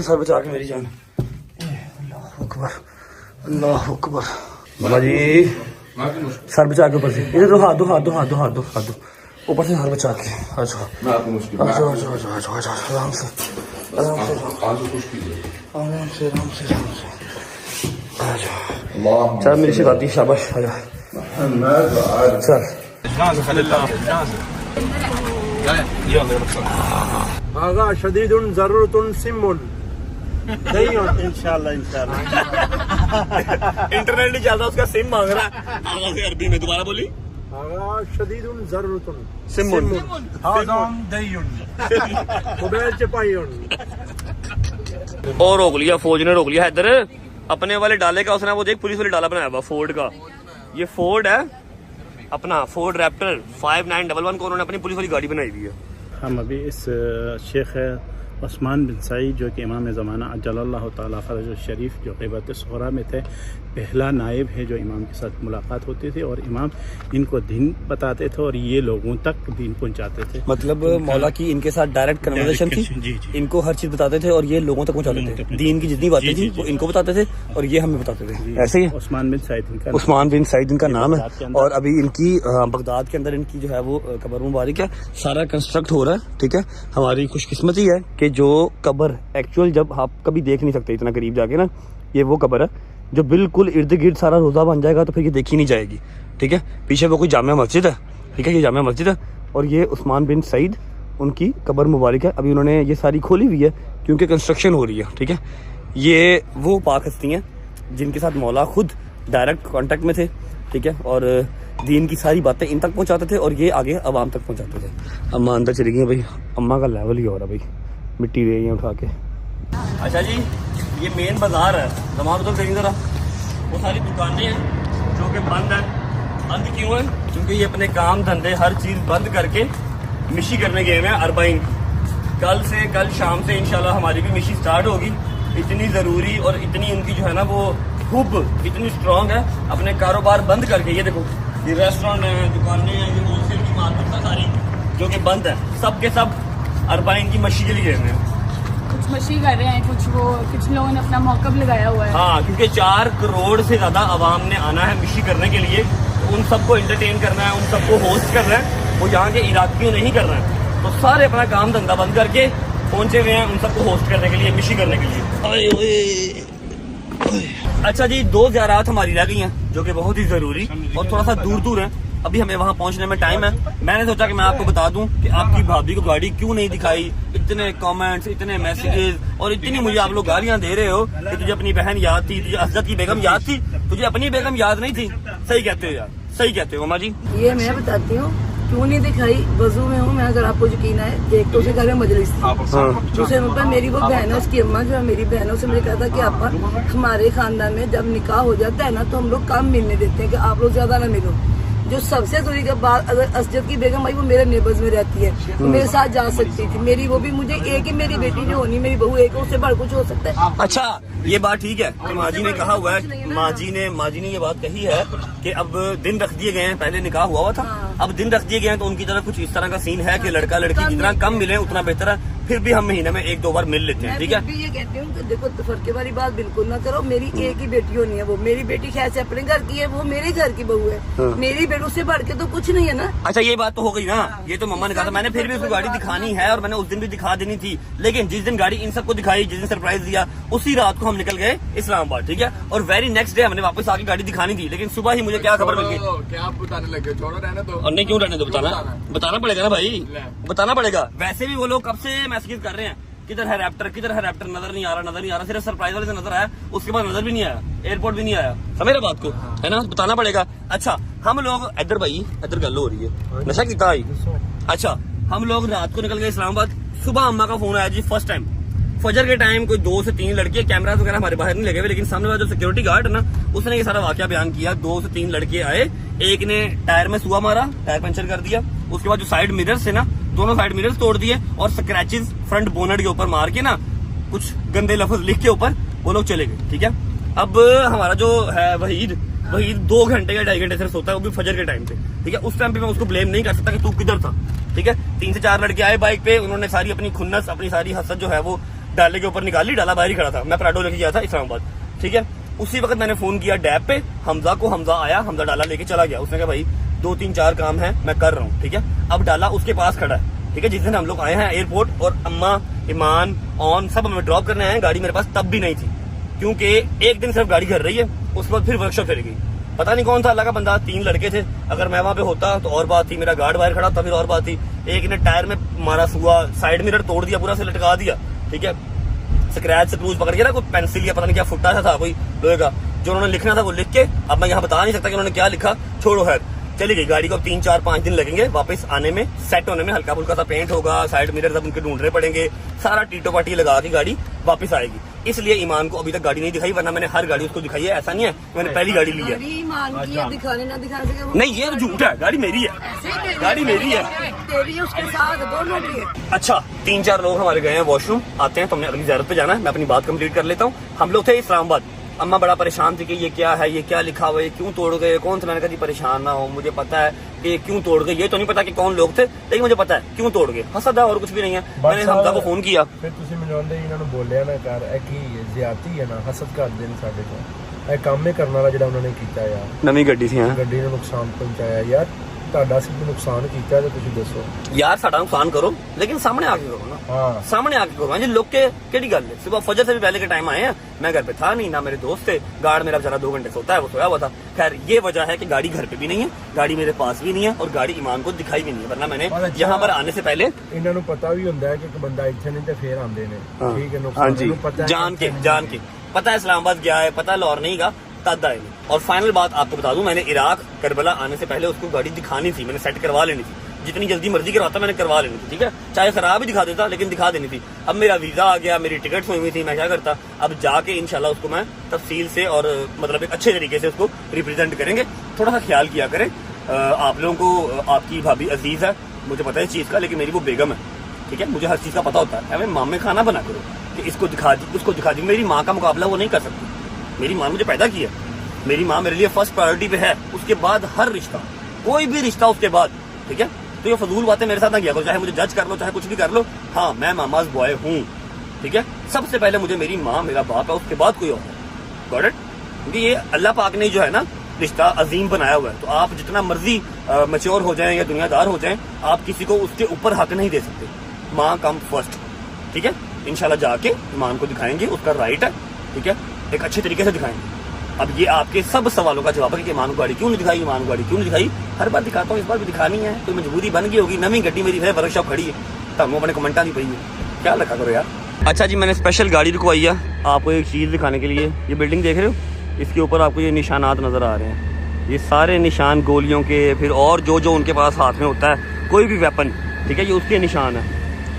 सर बचा के मेरी जान। अल्लाह अकबर मम्मा जी सर बचा के ऊपर से इधर दो हाथ दो ऊपर से सर बचा के। अच्छा आराम से चल मेरी शिकायती शाबाश चल आगा शदीदुन जरूरतुन सिमुन इंशाल्लाह इंटरनेट नहीं चलता उसका सिम मांग रहा है अरबी में। दोबारा बोली आगा शदीदुन जरूरतुन सिमुन आगाम दयुन मोबाइल चपायुन। और रोक लिया फौज ने रोक लिया इधर अपने वाले डाले का उसने वो देख पुलिस वाले डाला बनाया हुआ फोर्ड का। ये फोर्ड है अपना फोर्ड रैप्टर 5911 को उन्होंने अपनी पुलिस वाली गाड़ी बनाई हुई है। हम अभी इस शेख उस्मान बिन सईद जो कि इमाम ज़माना अज्जलल्लाहु ताला फ़रजहु शरीफ जो ग़ीबत सुग़रा में थे पहला नायब है जो इमाम के साथ मुलाकात होती थी और इमाम इनको दिन बताते थे और ये लोगों तक दिन पहुंचाते थे। मतलब मौला की इनके साथ डायरेक्ट कन्वर्सेशन थी। जी। इनको हर चीज बताते थे और ये लोगों तक पहुंचाते थे। दीन की जितनी बातें थी वो इनको बताते थे और ये हमें बताते थे। ऐसे ही उस्मान बिन सईद इनका नाम है। और अभी इनकी बगदाद के अंदर इनकी जो है वो कब्र मुबारक है सारा कंस्ट्रक्ट हो रहा है। ठीक है हमारी खुशकिस्मती है कि जो कब्र एक्चुअल जब आप कभी देख नहीं सकते इतना करीब जाके ना ये वो कब्र है जो बिल्कुल इर्द गिर्द सारा रोजा बन जाएगा तो फिर ये देखी नहीं जाएगी। ठीक है पीछे वो कोई जामिया मस्जिद है। ठीक है ये जामिया मस्जिद है और ये उस्मान बिन सईद उनकी कब्र मुबारक है। अभी उन्होंने ये सारी खोली हुई है क्योंकि कंस्ट्रक्शन हो रही है। ठीक है ये वो पाक हस्ती हैं जिनके साथ मौला खुद डायरेक्ट कांटेक्ट में थे। ठीक है और दीन की सारी बातें इन तक पहुंचाते थे और ये आगे अवाम तक पहुंचाते थे। अम्मा अंदर चली गई भाई अम्मा का लेवल ही हो रहा भाई मिट्टी ले गई उठा के। अच्छा जी ये मेन बाजार है तमाम तो देखिए जरा वो सारी दुकानें हैं जो कि बंद है। बंद क्यों है क्योंकि ये अपने काम धंधे हर चीज बंद करके मिशी करने गए हैं अरबाइन। कल शाम से इंशाल्लाह हमारी भी मिशी स्टार्ट होगी। इतनी जरूरी और इतनी उनकी जो है ना वो हुब इतनी स्ट्रांग है अपने कारोबार बंद करके। ये देखो ये रेस्टोरेंट है दुकानें हैं ये होलसेल की मार्केट है सारी जो कि बंद है सब के सब अरबाइन की मशी के लिए गए हैं। कुछ मशी कर रहे हैं कुछ लोगों ने अपना मौकब लगाया हुआ है। हाँ क्योंकि 4 करोड़ से ज्यादा आवाम ने आना है मिशी करने के लिए। उन सबको एंटरटेन करना है उन सबको होस्ट करना है। वो यहाँ के इराकियों नहीं कर रहे हैं तो सारे अपना काम धंधा बंद करके पहुंचे हुए हैं उन सबको होस्ट करने के लिए मिशी करने के लिए। अच्छा जी 2 ज़ियारात हमारी रह गई हैं जो कि बहुत ही जरूरी और थोड़ा सा दूर है। अभी हमें वहां पहुंचने में टाइम है। मैंने सोचा कि मैं आपको बता दूं कि आपकी भाभी को गाड़ी क्यों नहीं दिखाई। इतने कमेंट्स इतने मैसेजेस और इतनी मुझे आप लोग गालियां दे रहे हो कि तुझे अपनी बहन याद थी तुझे असद की बेगम याद थी तुझे अपनी बेगम याद नहीं थी। सही कहते हो यार सही कहते हो मामा जी। ये मैं बताती हूँ क्यों नहीं दिखाई। वजू में हूँ मैं अगर आपको यकीन है। एक तो उसे घर में मजलिस थी दूसरे नंबर मेरी वो बहन है उसकी अम्मा जो है मेरी बहनों से मुझे कहा था कि आपा हमारे खानदान में जब निकाह हो जाता है ना तो हम लोग कम मिलने देते हैं कि आप लोग ज्यादा ना मिलो। जो सबसे दूरी के बाद अगर असजद की बेगम आई वो मेरे नेबर्स में रहती है वो मेरे साथ जा सकती थी। मेरी वो भी मुझे एक ही मेरी बेटी जो होनी मेरी बहू एक उससे बढ़ कुछ हो सकता है। अच्छा ये बात ठीक है कि माजी ने कहा हुआ है माजी ने ये बात कही है कि अब दिन रख दिए गए हैं। पहले निकाह हुआ था अब दिन रख दिए गए हैं तो उनकी तरफ कुछ इस तरह का सीन है कि लड़का लड़की जितना कम मिले उतना बेहतर है। फिर भी हम महीने में 1-2 बार मिल लेते हैं। ठीक है ये कहती हूँ कि देखो फर्के वाली बात बिल्कुल ना करो। मेरी एक ही बेटी होनी है वो मेरी बेटी खैर से अपने घर की है वो मेरे घर की बहू है। मेरी बेटू से बढ़ के तो कुछ नहीं है ना। अच्छा ये बात तो हो गई ना ये तो मम्मा ने कहा था। मैंने फिर भी उसको गाड़ी दिखानी है और मैंने उस दिन भी दिखा देनी थी लेकिन जिस दिन गाड़ी इन सबको दिखाई जिस दिन सरप्राइज दिया उसी रात को हम निकल गए इस्लामाबाद। ठीक है और वेरी नेक्स्ट डे हमने वापस आके गाड़ी दिखानी थी लेकिन सुबह ही मुझे क्या खबर मिल गई क्या आप बताने लगे छोड़ो रहने दो। और नहीं क्यों रहने दो बताना पड़ेगा ना भाई बताना पड़ेगा। वैसे भी वो लोग कब से मैसेज कर रहे हैं किधर है रैप्टर नजर नहीं आ रहा सिर्फ सरप्राइज वाले से नजर आया उसके बाद नजर भी नहीं आया एयरपोर्ट भी नहीं आया। समझ रहे बात को है ना बताना पड़ेगा। अच्छा हम लोग इधर गल हो रही है नशा कितना आई। अच्छा हम लोग रात को निकल गए इस्लामाबाद। सुबह अम्मा का फोन आया जी फर्स्ट टाइम फजर के टाइम कोई 2 से 3 लड़के कैमरा वगैरह हमारे बाहर नहीं लगे हुए लेकिन सामने वाला जो सिक्योरिटी गार्ड है ना उसने ये सारा वाकया बयान किया। 2 से 3 लड़के आए एक ने टायर में सुआ मारा टायर पंचर कर दिया उसके बाद जो साइड मिरर्स थे ना दोनों साइड मिरर्स तोड़ दिए और स्क्रैचेस फ्रंट बोनट के ऊपर मार के ना कुछ गंदे लफ्ज लिख के ऊपर वो लोग चले गए। ठीक है अब हमारा जो है वहीद वही 2 घंटे या 2.5 घंटे से सोता है, वो भी फजर के टाइम पे, ठीक है। उस टाइम पे मैं उसको ब्लेम नहीं कर सकता कि तू किधर था, ठीक है। 3 से 4 लड़के आए बाइक पे, उन्होंने सारी अपनी खुन्नस, अपनी सारी हसद जो है वो डाले के ऊपर निकाली। डाला बाहर ही खड़ा था, मैं पराठो लेके गया था इस्लामाबाद, ठीक है। उसी वक्त मैंने फोन किया डैब पे हमजा को, हमजा आया, हमजा डाला लेके चला गया। उसने कहा भाई 2-3-4 काम है मैं कर रहा हूँ, ठीक है। अब डाला उसके पास खड़ा है, ठीक है। जिस दिन हम लोग आए हैं एयरपोर्ट, और अम्मा, ईमान, ऑन सब हमें ड्रॉप करने आए हैं, गाड़ी मेरे पास तब भी नहीं थी, क्योंकि एक दिन सिर्फ गाड़ी घर रही है, उसके बाद फिर वर्कशॉप चली गई। पता नहीं कौन था अल्लाह का बंदा, 3 लड़के थे। अगर मैं वहां पे होता तो और बात थी, मेरा गार्ड बाहर खड़ा था फिर और बात थी। एक ने टायर में मारा सुआ, साइड मिरर तोड़ दिया, पूरा से लटका दिया, ठीक है। स्क्रैच से क्रूज पकड़ के ना, कोई पेंसिल या पता नहीं क्या फुट्टा सा था कोई लोहे का, जो उन्होंने लिखना था वो लिख के, अब मैं यहाँ बता नहीं सकता कि उन्होंने क्या लिखा, छोड़ो है। चली गई गाड़ी को, 3-4-5 दिन लगेंगे वापस आने में, सेट होने में। हल्का फुल्का सा पेंट होगा, साइड मिरर सब उनके ढूंढने पड़ेंगे, सारा टीटो पाटी लगा के गाड़ी वापस आएगी। इसलिए ईमान को अभी तक गाड़ी नहीं दिखाई, वरना मैंने हर गाड़ी उसको दिखाई है। ऐसा नहीं है मैंने पहली गाड़ी ली है, दिखाने ना दिखाने से नहीं ये झूठ है, गाड़ी मेरी है, गाड़ी मेरी है, तेरी उसके साथ दोनों की है। अच्छा 3-4 लोग हमारे गए हैं वॉशरूम, आते हैं, तुमने अगली ज़ियारत पे जाना है, मैं अपनी बात कंप्लीट कर लेता हूँ। हम लोग थे इस्लामाबाद, अम्मा बड़ा परेशान थी कि ये क्या है, ये क्या लिखा हुआ है, क्यों तोड़ गए, कौन सा। मैंने कहा जी परेशान ना हो, मुझे पता है कि क्यों तोड़ गए, ये तो नहीं पता कि कौन लोग थे, लेकिन मुझे पता है क्यों तोड़ गए। हसद है और कुछ भी नहीं है। मैंने हमजा को फोन किया, फिर तुसी मिलाਉਂਦੇ ਇਹਨਾਂ ਨੂੰ ਬੋਲਿਆ ਨਾ ਕਰ, ਇਹ ਕੀ ਜ਼ਿਆਦਤੀ ਹੈ ਨਾ, ਹਸਦ ਕਰਦੇ ਨੇ ਸਾਡੇ ਤੋਂ। ਇਹ ਕੰਮ ਹੀ ਕਰਨ ਵਾਲਾ ਜਿਹੜਾ ਉਹਨਾਂ ਨੇ ਕੀਤਾ ਯਾਰ, नवी गड्डी थी हाँ ਗੱਡੀ ਨੂੰ ਨੁਕਸਾਨ ਪਹੁੰਚਾਇਆ ਯਾਰ। ਤੁਹਾਡਾ ਸਿੱਧਾ ਨੁਕਸਾਨ ਕੀਤਾ ਤੇ ਤੁਸੀਂ ਦੱਸੋ यार साडा नुकसान करो, लेकिन सामने आके करो ना, हाँ। सामने आके करो। जी लोग के केड़ी गल है, सुबह फजर से भी पहले के टाइम आए हैं, मैं घर पे था नहीं, ना मेरे दोस्त थे, गार्ड मेरा बेचारा 2 घंटे सोता है, वो सोया हुआ था। खैर ये वजह है कि गाड़ी घर पे भी नहीं है, गाड़ी मेरे पास भी नहीं है, और गाड़ी ईमान को दिखाई भी नहीं है, वरना मैंने यहाँ पर आने से पहले ਇਹਨਾਂ ਨੂੰ ਪਤਾ ਵੀ ਹੁੰਦਾ ਹੈ ਕਿ ਇੱਕ ਬੰਦਾ ਇੱਥੇ ਨਹੀਂ ਤੇ ਫੇਰ ਆਉਂਦੇ ਨੇ, ਠੀਕ ਹੈ। हाँ ਨੁਕਸਾਨ जी ਨੂੰ ਪਤਾ ਹੈ, जान के पता है इस्लामाबाद गया है, पता है लाहौर नहीं गा तद आए। और फाइनल बात आपको बता दूं, मैंने इराक करबला आने से पहले उसको गाड़ी दिखानी थी, मैंने सेट करवा लेनी थी, जितनी जल्दी मर्जी करवाता मैंने करवा लेनी थी, ठीक है। चाहे खराब ही दिखा देता लेकिन दिखा देनी थी। अब मेरा वीजा आ गया, मेरी टिकट हुई हुई थी, मैं क्या करता, अब जाके इंशाल्लाह उसको मैं तफसील से और मतलब एक अच्छे तरीके से उसको रिप्रेजेंट करेंगे। थोड़ा सा ख्याल किया करें। आप लोगों को आपकी भाभी अजीज है, मुझे पता है इस चीज का, लेकिन मेरी वो बेगम है, ठीक है। मुझे हर चीज का पता होता है। हमें माँ में खाना बना करो कि इसको दिखा दी, उसको दिखा दी। मेरी माँ का मुकाबला वो नहीं कर सकती। मेरी माँ मुझे पैदा किया, मेरी माँ मेरे लिए फर्स्ट प्रायोरिटी पे है, उसके बाद हर रिश्ता, कोई भी रिश्ता उसके बाद, ठीक है। तो ये फजूल बातें मेरे साथ ना किया करो, चाहे मुझे जज कर लो, चाहे कुछ भी कर लो। हाँ मैं मामाज बॉय हूँ, ठीक है। सबसे पहले मुझे मेरी माँ, मेरा बाप है, उसके बाद कोई और है। Got it? क्योंकि ये अल्लाह पाक ने जो है ना रिश्ता अजीम बनाया हुआ है। तो आप जितना मर्जी मैच्योर हो जाएं या दुनियादार हो जाएं, आप किसी को उसके ऊपर हक नहीं दे सकते। माँ कम फर्स्ट, ठीक है। इंशाल्लाह जाके ईमान को दिखाएंगे, उसका राइट है, ठीक है, एक अच्छे तरीके से दिखाएंगे। अब ये आपके सब सवालों का जवाब है कि ईमान को गाड़ी क्यों नहीं दिखाई, ईमान को गाड़ी क्यों नहीं दिखाई। हर बार दिखाता हूँ, इस बार भी दिखानी है, कोई मजबूरी बन गई होगी। नवी गड्डी मेरी है, वर्कशॉप खड़ी है, तब अपने कमेंटा नहीं पड़ी है, क्या लगा करो यार। अच्छा जी, मैंने स्पेशल गाड़ी रुकवाई है आपको एक चीज़ दिखाने के लिए। ये बिल्डिंग देख रहे हो, इसके ऊपर आपको ये निशानात नज़र आ रहे हैं, ये सारे निशान गोलियों के, फिर और जो जो उनके पास हाथ में होता है कोई भी वेपन, ठीक है, ये उसके निशान है।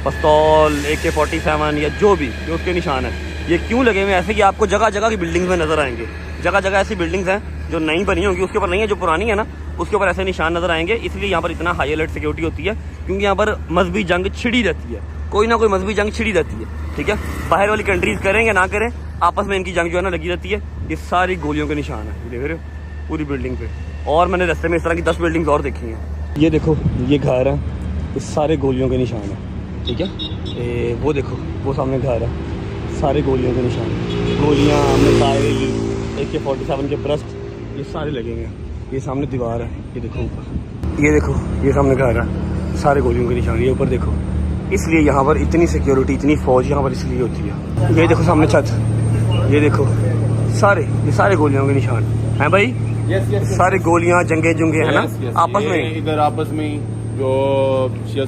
पिस्तौल, AK-47 या जो भी, ये उसके निशान है। ये क्यों लगे हुए ऐसे कि आपको जगह जगह की बिल्डिंग्स में नजर आएंगे। जगह जगह ऐसी बिल्डिंग्स हैं जो नई बनी होंगी, उसके ऊपर नहीं है, जो पुरानी है ना उसके ऊपर ऐसे निशान नजर आएंगे। इसलिए यहाँ पर इतना हाई अलर्ट सिक्योरिटी होती है, क्योंकि यहाँ पर मजहबी जंग छिड़ी रहती है, कोई ना कोई मजहबी जंग छिड़ी रहती है, ठीक है। बाहर वाली कंट्रीज करें या ना करें, आपस में इनकी जंग जो है ना लगी रहती है। ये सारी गोलियों के निशान है, देख रहे हो पूरी बिल्डिंग पे। और मैंने रास्ते में इस तरह की 10 बिल्डिंग्स और देखी हैं। ये देखो, ये घर है, ये सारे गोलियों के निशान है, ठीक है। वो देखो, वो सामने घर है, सारे गोलियों के निशान, गोलियाँ, मिसाइल, AK-47 के ब्रस्ट, ये सारे लगे हुए हैं। ये सामने दीवार है, ये देखो ऊपर, ये देखो, ये सामने घर है, सारे गोलियों के निशान। ये ऊपर देखो, इसलिए यहाँ पर इतनी सिक्योरिटी, इतनी फौज यहाँ पर इसलिए होती है। ये देखो सामने छत, ये देखो सारे, ये सारे गोलियों के निशान हैं भाई। सारे गोलियाँ, जंगे जुंगे है ना आपस में, इधर आपस में जो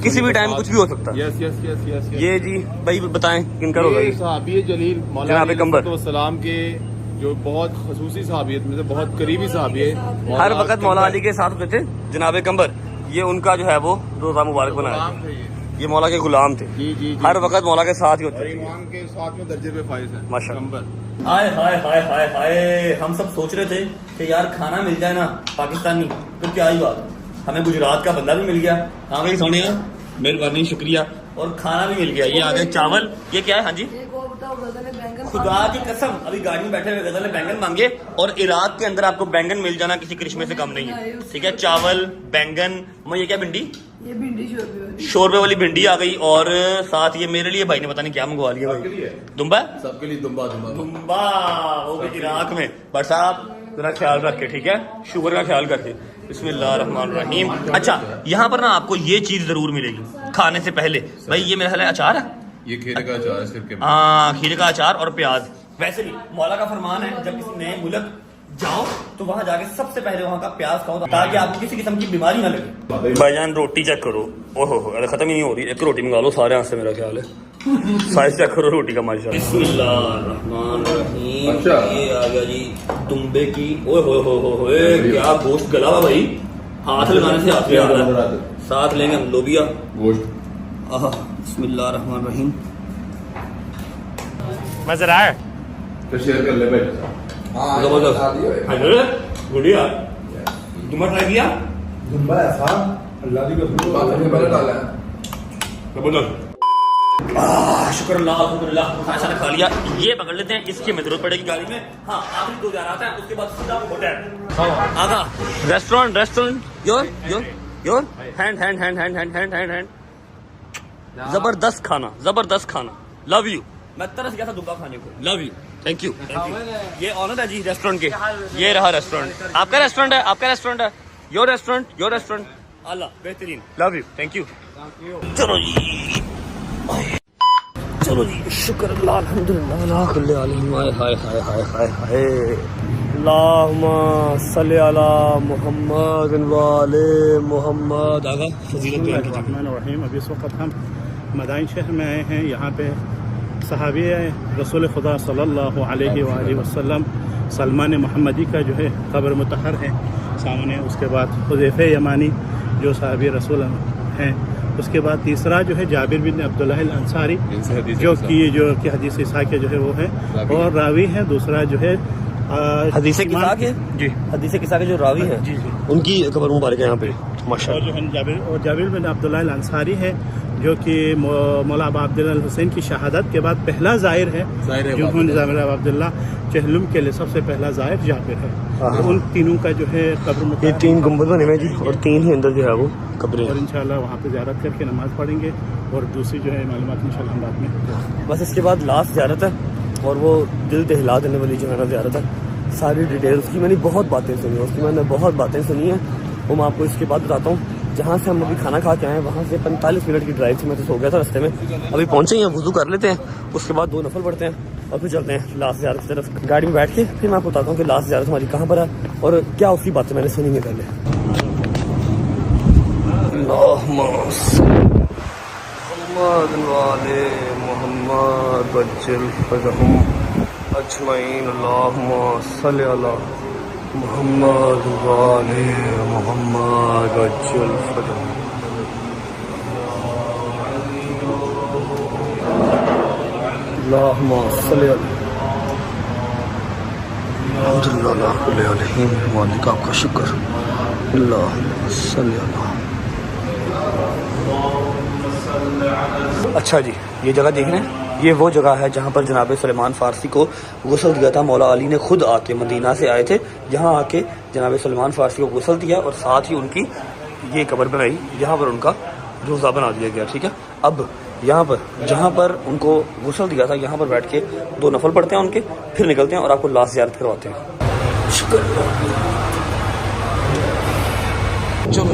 किसी भी टाइम कुछ भी हो सकता है। Yes yes yes yes. ये जी भाई बताएं किनका होगा ये? सहाबी जलील जनाब कंबर सलाम के जो बहुत खसूसी सहाबियत में से बहुत करीबी सहाबी है, हर वक्त मौला अली के साथ होते थे जनाब कंबर। ये उनका जो है वो रोजा मुबारक बनाया, ये मौला के गुलाम थे। जी जी, हर वक्त मौला के साथ ही होते थे, ईमान के साथ में दर्जे पे फाइज है माशाअल्लाह। हाय हाय हाय हाय हाय, हम सब सोच रहे थे कि यार खाना मिल जाए ना पाकिस्तानी, तो क्या ही बात, हमें गुजरात का बंदा भी मिल गया। हाँ भाई सोनिया, मेहरबानी, शुक्रिया। और खाना भी मिल गया। ये आ गया चावल, ये क्या है? हाँ जी, होता वो गजल बैंगन खुदा की कसम अभी गाड़ी में बैठे हुए गजल ने बैंगन मांगे और इराक के अंदर आपको बैंगन मिल जाना किसी करिश्मे से कम नहीं है। ठीक है, चावल बैंगन, ये क्या भिंडी, ये भिंडी शोरबे वाली भिंडी आ गई और साथ ये मेरे लिए भाई ने पता नहीं क्या मंगवा लिया भाई, दुम्बा सबके लिए दुम्बा दुम्बा दुम्बा हो गई इराक में। बट साहब जरा ख्याल रख के, ठीक है, शुगर का ख्याल करके। बिस्मिल्लाहिर्रहमानिर्रहीम। अच्छा यहाँ पर ना आपको ये चीज जरूर मिलेगी खाने से पहले भाई, ये मेरा ख्याल है अचार है, ये खीरे का अचार है सिर्फ के हाँ खीरे का अचार और प्याज। वैसे भी मौला का फरमान है जब किसी नए मुल्क जाओ तो वहां जाके सबसे पहले वहां का प्याज खाओ ताकि आपको किसी किस्म की बीमारी ना लगे। भाईजान रोटी चेक करो, ओहो अरे खत्म ही नहीं हो रही, एक रोटी मंगा लो सारे हाथ से, मेरा ख्याल है साइज चेक करो रोटी का माशाल्लाह। बिस्मिल्लाहिर्रहमानिर्रहीम। अच्छा। ये आ गया जी दुम्बे की, ओए हो क्या गोश्त गला हुआ भाई, हाथ लगाने से हाथ आ रहा है। साथ लेंगे हम लोबिया गोश्त। बिस्मिल्लाहिर्रहमानिर्रहीम। मजा रहा है तो शेयर कर ले भाई। जबरदस्त गुड़िया, तुम्हें ट्राई किया दुम्बा ऐसा अल्लाह की कसम पहले डाला है। जबरदस्त। शुक्र अल्लाह खाना खा लिया। ये पकड़ लेते हैं, इसकी हमें जरूरत पड़ेगी गाड़ी में। हाँ आखिरी 2 हजार आता है, उसके बाद सीधा hotel Aga restaurant your hand जबरदस्त खाना लव यू। मैं तरस गया था दुब्बा खाने को, लव यू, थैंक यू। ये ऑनर है जी रेस्टोरेंट के, ये रहा रेस्टोरेंट, आपका रेस्टोरेंट है, योर रेस्टोरेंट अल्लाह बेहतरीन, लव यू, थैंक यू। चलो जी शुक्र अल्लाह अल्हम्दुलिल्लाह अला कुल्ली हाल। हाय अल्लाहुम्मा सल्ली अला मुहम्मद व आले मुहम्मद। आगा फजीलत बयान कीजिए। अभी इस वक्त हम मदाइन शहर में आए हैं। यहाँ पे सहाबी रसूल खुदा सल्लल्लाहु अलैहि वसल्लम सलमान मोहम्मदी का जो है कब्र मुतहर है सामने। उसके बाद हुज़ैफ़ा यमानी जो सहाबी रसूल हैं। उसके बाद तीसरा जो है जाबिर बिन अब्दुल्लाह अल अंसारी जो कि हदीस इसाक के जो है वो है और रावी है। दूसरा जो है हदीस किसा के जी, हदीस किसा के जो रावी है जी उनकी कब्र मुबारक है यहाँ पे माशाअल्लाह। और जो है जाबिर बिन अब्दुल्लाह अल अंसारी है जो कि मौला अबा अब्दुल्ला हुसैन की शहादत के बाद पहला ज़ाहिर है जो जाबिर अब्दुल्ला चहलुम के लिए सबसे पहला ज़ाहिर जाबिर है। तो उन तीनों का जो है कब्र, ये 3 गुंबद बने हुए जी और 3 ही अंदर जो है वो कब्रें, और इंशाल्लाह वहाँ पे ज़ियारत करके नमाज पढ़ेंगे और दूसरी जो है मालूमात इंशाल्लाह हम बाद में। बस इसके बाद लास्ट ज़ियारत है और वो दिल दहला देने वाली जो है ना ज़ियारत है। सारी डिटेल्स की मैंने बहुत बातें सुनी, उसकी मैंने बहुत बातें सुनी है, वो मैं आपको इसके बाद बताता हूँ। जहाँ से हम अभी खाना खा के आए वहाँ से 45 मिनट की ड्राइव थी, मैं तो सो गया था रास्ते में। अभी पहुँचे हैं, वुज़ू कर लेते हैं, उसके बाद 2 नफल पढ़ते हैं और फिर चलते हैं लास्ट ज़ियारत की तरफ। गाड़ी में बैठ के फिर मैं आपको बताता हूँ कि लास्ट ज़ियारत हमारी कहाँ पर है और क्या उसकी बातें मैंने सुनी है पहले। मोहम्मद वाले मोहम्मद अज्जल फजल। अल्लाहुम्मा सल्ली अल्हम्दुलिल्लाह मालिक आपका शुक्र। अल्लाहुम्मा सल्ली अल्लाह। अच्छा जी ये जगह देख रहे हैं, ये वो जगह है जहाँ पर जनाब सलेमान फ़ारसी को गुस्ल दिया था। मौला अली ने खुद आके मदीना से आए थे, यहाँ आके जनाब सलेमान फ़ारसी को गुस्ल दिया और साथ ही उनकी ये कब्र बनाई, यहाँ पर उनका रोज़ा बना दिया गया। ठीक है, अब यहाँ पर जहाँ पर उनको गुस्ल दिया था यहाँ पर बैठ के 2 नफल पढ़ते हैं उनके, फिर निकलते हैं और आपको लास्ट ज़ियारत करवाते हैं। शुक्र। चलो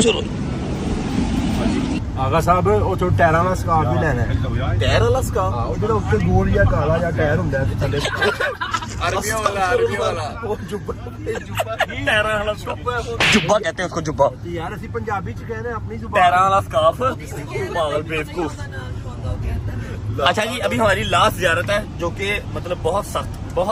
चलो ਆਗਾ ਸਾਹਿਬ ਉਹ ਤੋਂ ਟਾਇਰਾਂ ਵਾਲਾ ਸਕਾਰਫ ਵੀ ਲੈਣਾ ਹੈ। ਟਾਇਰ ਵਾਲਾ ਸਕਾਰਫ? ਉਹ ਜਿਹੜਾ ਉੱਤੇ ਗੋਲ ਜਾਂ ਕਾਲਾ ਜਾਂ ਟਾਇਰ ਹੁੰਦਾ ਹੈ ਥੱਲੇ अरबी वाला ਉਹ ਜੁੱਬਾ ਟਾਇਰਾਂ ਵਾਲਾ जुब्बा कहते हैं उसको, जुब्बा। ਯਾਰ ਅਸੀਂ ਪੰਜਾਬੀ ਚ ਕਹਿੰਦੇ ਆਪਣੀ ਜ਼ੁਬਾਨ। टैरा वाला स्कार्फ, पागल बेवकूफ। अच्छा जी अभी हमारी लास्ट ज़ियारत है जो कि मतलब बहुत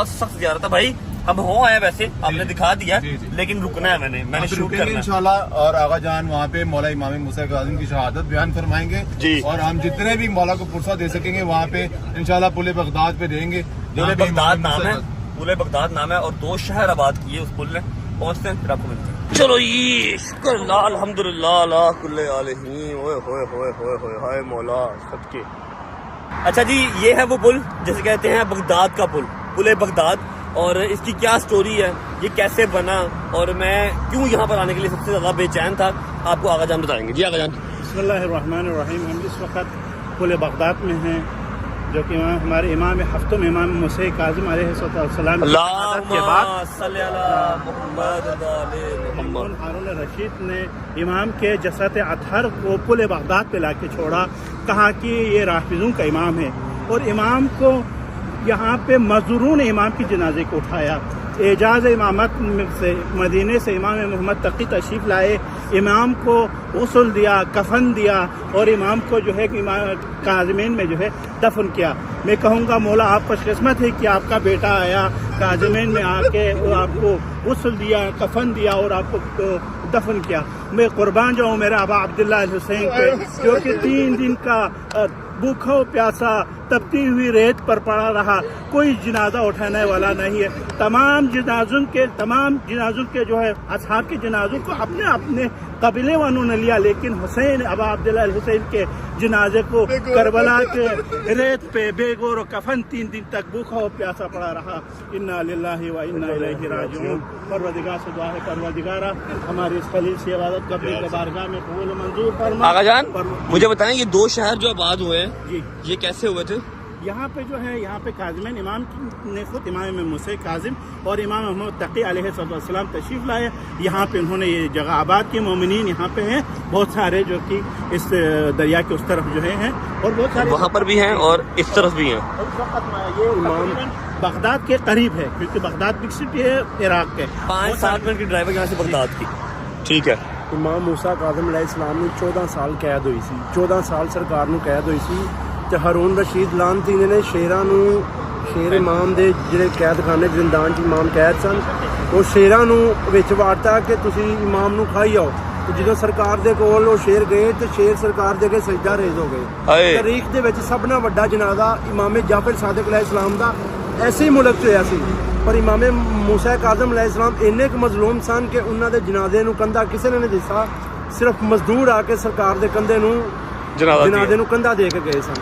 सख्त ज़ियारत है भाई। अब हो आए वैसे आपने दिखा दिया लेकिन रुकना है, मैंने शूट करना है इंशाल्लाह। और आगा जान वहाँ पे मौला इमाम मूसा काज़िम की शहादत बयान फरमाएंगे जी। और हम जितने भी मौला को पुरसा दे सकेंगे वहाँ पे इंशाल्लाह पुल बगदाद पे देंगे। बगदाद नाम है पुल बगदाद नाम है और 2 शहर आबाद किए उस पुल ने। पहुंचते हैं फिर आपको मिलते हैं। चलो ये शुक्र अल्हम्दुलिल्लाह अला कुल्ले आलहीन। ओए होए होए होए होए हाय मौला सदके। अच्छा जी, ये है वो पुल जैसे कहते हैं बगदाद का पुल, पुल बगदाद। और इसकी क्या स्टोरी है, ये कैसे बना और मैं क्यों यहाँ पर आने के लिए सबसे ज़्यादा बेचैन था, आपको आगा जान बताएंगे। जी आगा जान। बिस्मिल्लाहिर्रहमानिर्रहीम। हम इस वक्त पुल बगदाद में हैं, जो कि हमारे इमाम हफ्तुम इमाम मूसा काज़िम अलैहिस्सलाम के बाद हारून रशीद ने इमाम के जसरत अतहर को पुल बगदाद पे लाके छोड़ा। कहा कि ये राफिज़ों का इमाम है और इमाम को यहाँ पे मज़दूरों ने इमाम की जनाजे को उठाया। एजाज़ इमामत से मदीने से इमाम मोहम्मद तकी तशरीफ़ लाए, इमाम को गुस्ल दिया, कफन दिया और इमाम को जो है काज़िमीन में जो है दफन किया। मैं कहूँगा मौला आप खुशकिस्मत है कि आपका बेटा आया काज़िमीन में आके आपको गुस्ल दिया, कफन दिया और आपको दफन किया। मैं कुर्बान जाऊँ मेरा अबा अब्दुल्ला अल हुसैन पे, जो कि 3 दिन का भूखा प्यासा तपती हुई रेत पर पड़ा रहा, कोई जनाजा उठाने वाला नहीं है। तमाम जनाजों के जो है असहाब के जनाजों को अपने अपने कबीले वालों ने लिया, लेकिन हुसैन अबा अब्दुल्ला अल हुसैन के जनाजे को करबला के रेत पे बेगौर और कफन 3 दिन तक भूखा और प्यासा पड़ा रहा। इन्ना लिल्लाहि व इन्ना इलैहि राजिऊन। परवरदिगार से दुआ है, परवरदिगारा हमारी इस खलील से इबादत कब्र के बारगाह में कबूल मंजूर फरमा। आगा जान मुझे बताएं, ये 2 शहर जो आबाद हुए हैं जी, ये कैसे हुए थे? यहाँ पे जो है, यहाँ पे काज़िमीन इमाम ने खुद इमाम मूसा काज़िम और इमाम मोहम्मद तकी अलैहिस्सलाम तशरीफ़ लाए। यहाँ पे उन्होंने ये जगह आबाद की। मोमिनीन यहाँ पे हैं बहुत सारे, जो कि इस दरिया के उस तरफ जो हैं और बहुत सारे वहाँ पर भी हैं और इस तरफ भी हैं। ये इमाम बगदाद के करीब है, क्योंकि बगदाद बिग सिटी है इराक के। 5-7 मिनट की ड्राइव है यहाँ से बगदाद की। ठीक है। इमाम मूसा काज़िम अलैहिस्सलाम ਨੂੰ 14 ਸਾਲ ਕੈਦ ਹੋਈ ਸੀ। 14 ਸਾਲ ਸਰਕਾਰ ਨੂੰ ਕੈਦ ਹੋਈ ਸੀ ਤੇ ਹਾरून ਰਸ਼ੀਦ ਲਾਨਤੀ ਨੇ ਸ਼ੇਰਾਂ ਨੂੰ, ਸ਼ੇਰ ਇਮਾਮ ਦੇ ਜਿਹੜੇ ਕੈਦਖਾਨੇ ਜ਼ਿੰਦਾਨ 'ਚ ਇਮਾਮ ਕੈਦ ਸਨ, ਉਹ ਸ਼ੇਰਾਂ ਨੂੰ ਵਿੱਚ ਵਾਰਤਾ ਕਿ ਤੁਸੀਂ ਇਮਾਮ ਨੂੰ ਖਾਈ ਆਓ। ਤੇ ਜਦੋਂ ਸਰਕਾਰ ਦੇ ਕੋਲ ਉਹ ਸ਼ੇਰ ਗਏ ਤੇ ਸ਼ੇਰ ਸਰਕਾਰ ਦੇ ਅੱਗੇ ਸਜਦਾ ਰੇਜ਼ ਹੋ ਗਏ। ਤਾਰੀਖ ਦੇ ਵਿੱਚ ਸਭ ਨਾਲੋਂ ਵੱਡਾ ਜਨਾਜ਼ਾ ਇਮਾਮ ਜਾਫਰ ਸਾਦਿਕ अलैहिस्सलाम ਦਾ ਐਸੇ ਮੁਲਕ 'ਚ ਹੋਇਆ ਸੀ। ਪਰ ਇਮਾਮ मूसा काज़िम अलैहिस्सलाम ਇੰਨੇ ਕੁ ਮਜ਼ਲੂਮ ਸਨ ਕਿ ਉਹਨਾਂ ਦੇ ਜਨਾਜ਼ੇ ਨੂੰ ਕੰਧਾ ਕਿਸੇ ਨੇ ਨਹੀਂ ਦਿੱਤਾ। ਸਿਰਫ ਮਜ਼ਦੂਰ ਆ ਕੇ ਸਰਕਾਰ ਦੇ ਕੰਧੇ ਨੂੰ जनाजे ਨੂੰ कंधा दे के गए सन।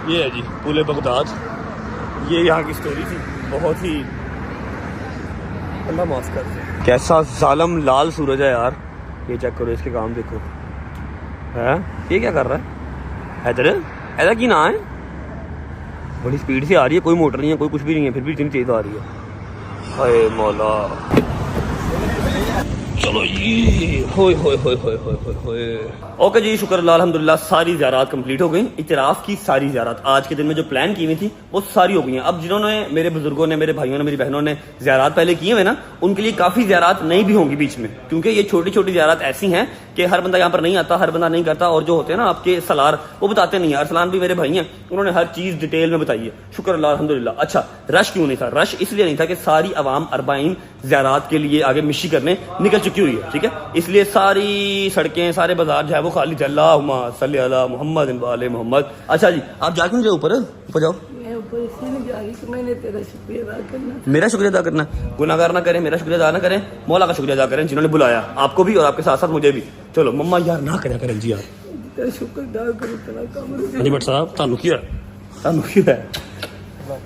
ये है जी पुल बगदाद, ये यहाँ की स्टोरी थी। बहुत ही अल्लाह माफ कर। कैसा जालम लाल सूरज है यार, ये चेक करो, इसके काम देखो। है ये क्या कर रहा है? हैदर ऐसा की ना है, बड़ी स्पीड से आ रही है, कोई मोटर नहीं है, कोई कुछ भी नहीं है, फिर भी इतनी तेज आ रही है। हाय मौला। चलो ये होए होए होए होए होए होए होए। ओके जी, शुक्र अल्लाह अल्हम्दुलिल्लाह सारी ज़ियारत कंप्लीट हो गई। इतराफ़ की सारी ज़ियारत आज के दिन में जो प्लान की हुई थी वो सारी हो गई हैं। अब जिन्होंने, मेरे बुजुर्गों ने, मेरे भाइयों ने, मेरी बहनों ने ज़ियारत पहले किए हुए ना, उनके लिए काफ़ी ज़ियारत नई भी होंगी बीच में, क्योंकि ये छोटी छोटी ज़ियारत ऐसी हैं कि हर बंदा यहाँ पर नहीं आता, हर बंदा नहीं करता। और जो होते हैं ना आपके सलार, वो बताते नहीं है। अरसलान भी मेरे भाई हैं, उन्होंने हर चीज़ डिटेल में बताई है। शुक्र अल्लाह अल्हम्दुलिल्लाह। अच्छा, रश क्यों नहीं था? रश इसलिए नहीं था कि सारी अवाम 40 ज़ियारत के लिए आगे मिशी करने निकल चुकी हुई है, ठीक है। इसलिए सारी सड़कें, सारे बाजार जो है वो खाली। अल्लाहुम्मा सल्ली अला मुहम्मद व आले मुहम्मद। अच्छा जी, आप जाके मुझे ऊपर जाओ। मैं ऊपर इसलिए जा रही कि मैंने तेरा शुक्रिया अदा करना। मेरा शुक्रिया अदा करना? गुनाहगार ना करें, मेरा शुक्रिया अदा ना करें, मौला का शुक्रिया अदा करें जिन्होंने बुलाया आपको भी और आपके साथ साथ मुझे भी। चलो मम्मा यार ना करें जी यार, तेरा शुक्र अदा करो, तेरा काम। अजी भट्ट साहब तानू किया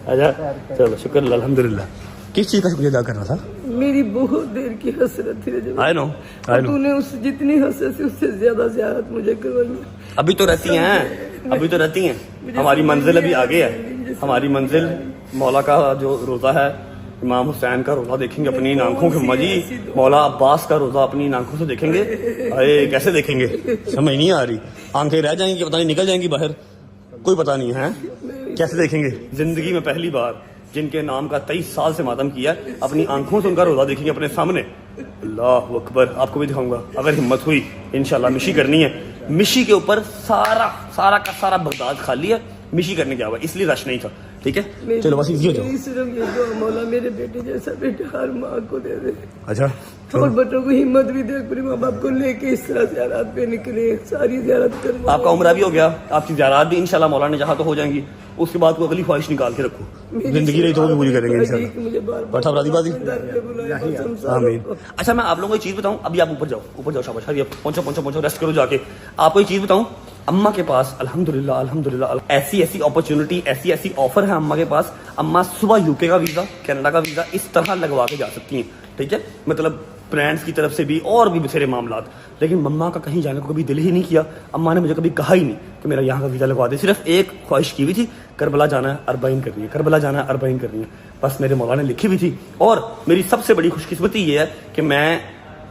अच्छा चलो शुक्र अल्हम्दुलिल्लाह। किस चीज़ का शुक्रिया अदा करना था? मेरी बहुत देर की हसरत थी। आई नो तूने उस जितनी हसरत थी उससे ज्यादा ज़ियारत मुझे करवाई। अभी तो रहती हैं, अभी तो रहती हैं। हमारी मंजिल अभी आगे है। हमारी मंजिल मौला का जो रोज़ा है, इमाम हुसैन का रोज़ा देखेंगे अपनी आंखों के मजी, मौला अब्बास का रोज़ा अपनी आंखों से देखेंगे। अरे कैसे देखेंगे, समझ नहीं आ रही। आंखें रह जाएंगी, पता नहीं निकल जाएंगी बाहर, कोई पता नहीं है कैसे देखेंगे। जिंदगी में पहली बार जिनके नाम का 23 साल से मातम किया, अपनी आंखों से उनका रोज़ा देखेंगे अपने सामने। अल्लाह अकबर। आपको भी दिखाऊंगा अगर हिम्मत हुई इंशाल्लाह। मिशी करनी है, मिशी के ऊपर सारा का सारा बगदाद खाली है, मिशी करने के हुआ, इसलिए रश नहीं था, ठीक है। चलो बस इजी हो जाओ। सिर्फ ये दुआ मौला मेरे बेटे जैसा बेटा हर माँ को दे दे। अच्छा, और बच्चों को हिम्मत भी दे, अपने माँ बाप को लेके इस तरह ज़ियारत पे निकले, सारी ज़ियारत कर। आपका उम्र भी हो गया, आपकी ज़ियारत भी इंशाल्लाह मौला ने चाहा तो हो जाएंगी। उसके बाद कोई अगली ख्वाहिश निकाल के रखो। जिंदगी रही तो वो भी पूरी करेंगे इंशाल्लाह। मुझे बार-बार बट साहब राजी बाजी आमीन। अच्छा मैं आप लोगों को एक चीज बताऊं, अभी आप ऊपर जाओ शाबाश, हरी पहुंचो रेस्ट करो जाके। आपको एक चीज बताऊं, अम्मा के पास अल्हम्दुलिल्लाह ऐसी अपॉर्चुनिटी, ऐसी ऑफर है अम्मा के पास। अम्मा सुबह यूके का वीजा, कनाडा का वीजा इस तरह लगवा के जा सकती हैं, ठीक है, मतलब फ्रेंड्स की तरफ से भी और भी बथेरे मामलात। लेकिन मम्मा का कहीं जाने को कभी दिल ही नहीं किया। अम्मा ने मुझे कभी कहा ही नहीं कि मेरा यहाँ का वीजा लगवा दे। सिर्फ एक ख्वाहिश की हुई थी, करबला जाना है, अरबाइन करनी है, करबला जाना है, अरबाइन करनी है, बस मेरे मौला ने लिखी हुई थी। और मेरी सबसे बड़ी खुशकिस्मती ये है कि मैं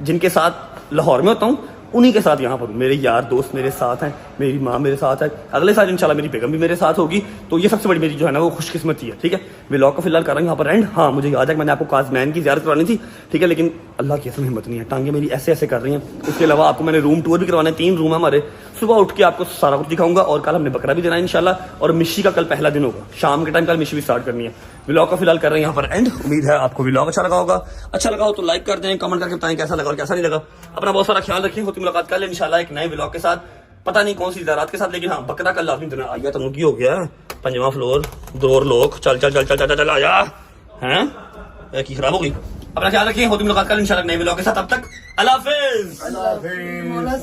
जिनके साथ लाहौर में होता हूँ उन्हीं के साथ यहाँ पर हूँ। मेरे यार दोस्त मेरे साथ हैं, मेरी माँ मेरे साथ है, अगले साल इंशाल्लाह मेरी बेगम भी मेरे साथ होगी। तो ये सबसे बड़ी मेरी जो है ना वो खुशकिस्मती है, ठीक है। व्लॉग को फिलहाल कर रहा हूँ यहाँ पर एंड। हाँ मुझे याद है कि मैंने आपको काजमैन की ज़ियारत करवानी थी, ठीक है, लेकिन अल्लाह की ऐसी हिम्मत नहीं है, टांगे मेरी ऐसे कर रही हैं। उसके अलावा आपको मैंने रूम टूर भी करवाना है, 3 रूम है हमारे। सुबह उठ के आपको सारा कुछ दिखाऊंगा और कल हमने बकरा भी देना है इंशाल्लाह। और मिशी का कल पहला दिन होगा, शाम के टाइम कल मिशी भी स्टार्ट करनी है। व्लॉग को फिलहाल कर रहे हैं यहाँ पर एंड। उम्मीद है आपको व्लॉग अच्छा लगा होगा। अच्छा लगा हो तो लाइक कर दें, कमेंट करके बताएं कैसा लगा और कैसा नहीं लगा। अपना बहुत सारा ख्याल रखें। होती मुलाकात कल इंशाल्लाह एक नए व्लॉग के साथ, पता नहीं कौन सी ज़रात के साथ, लेकिन हाँ बकरा कल लाजमी देना। आया तो मुर्गी हो गया, 5वां फ्लोर, 2 लोग, चल आया हैं की खराब हो गई। अपना ख्याल रखिए। होती मुलाकात कल इंशाल्लाह नए व्लॉग के साथ। अब तक अल्लाह हाफिज़। मौला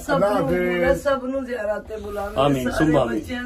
सब नु ज़ियारत बुलावे। आमीन सुम्मा आमीन। बच्चियां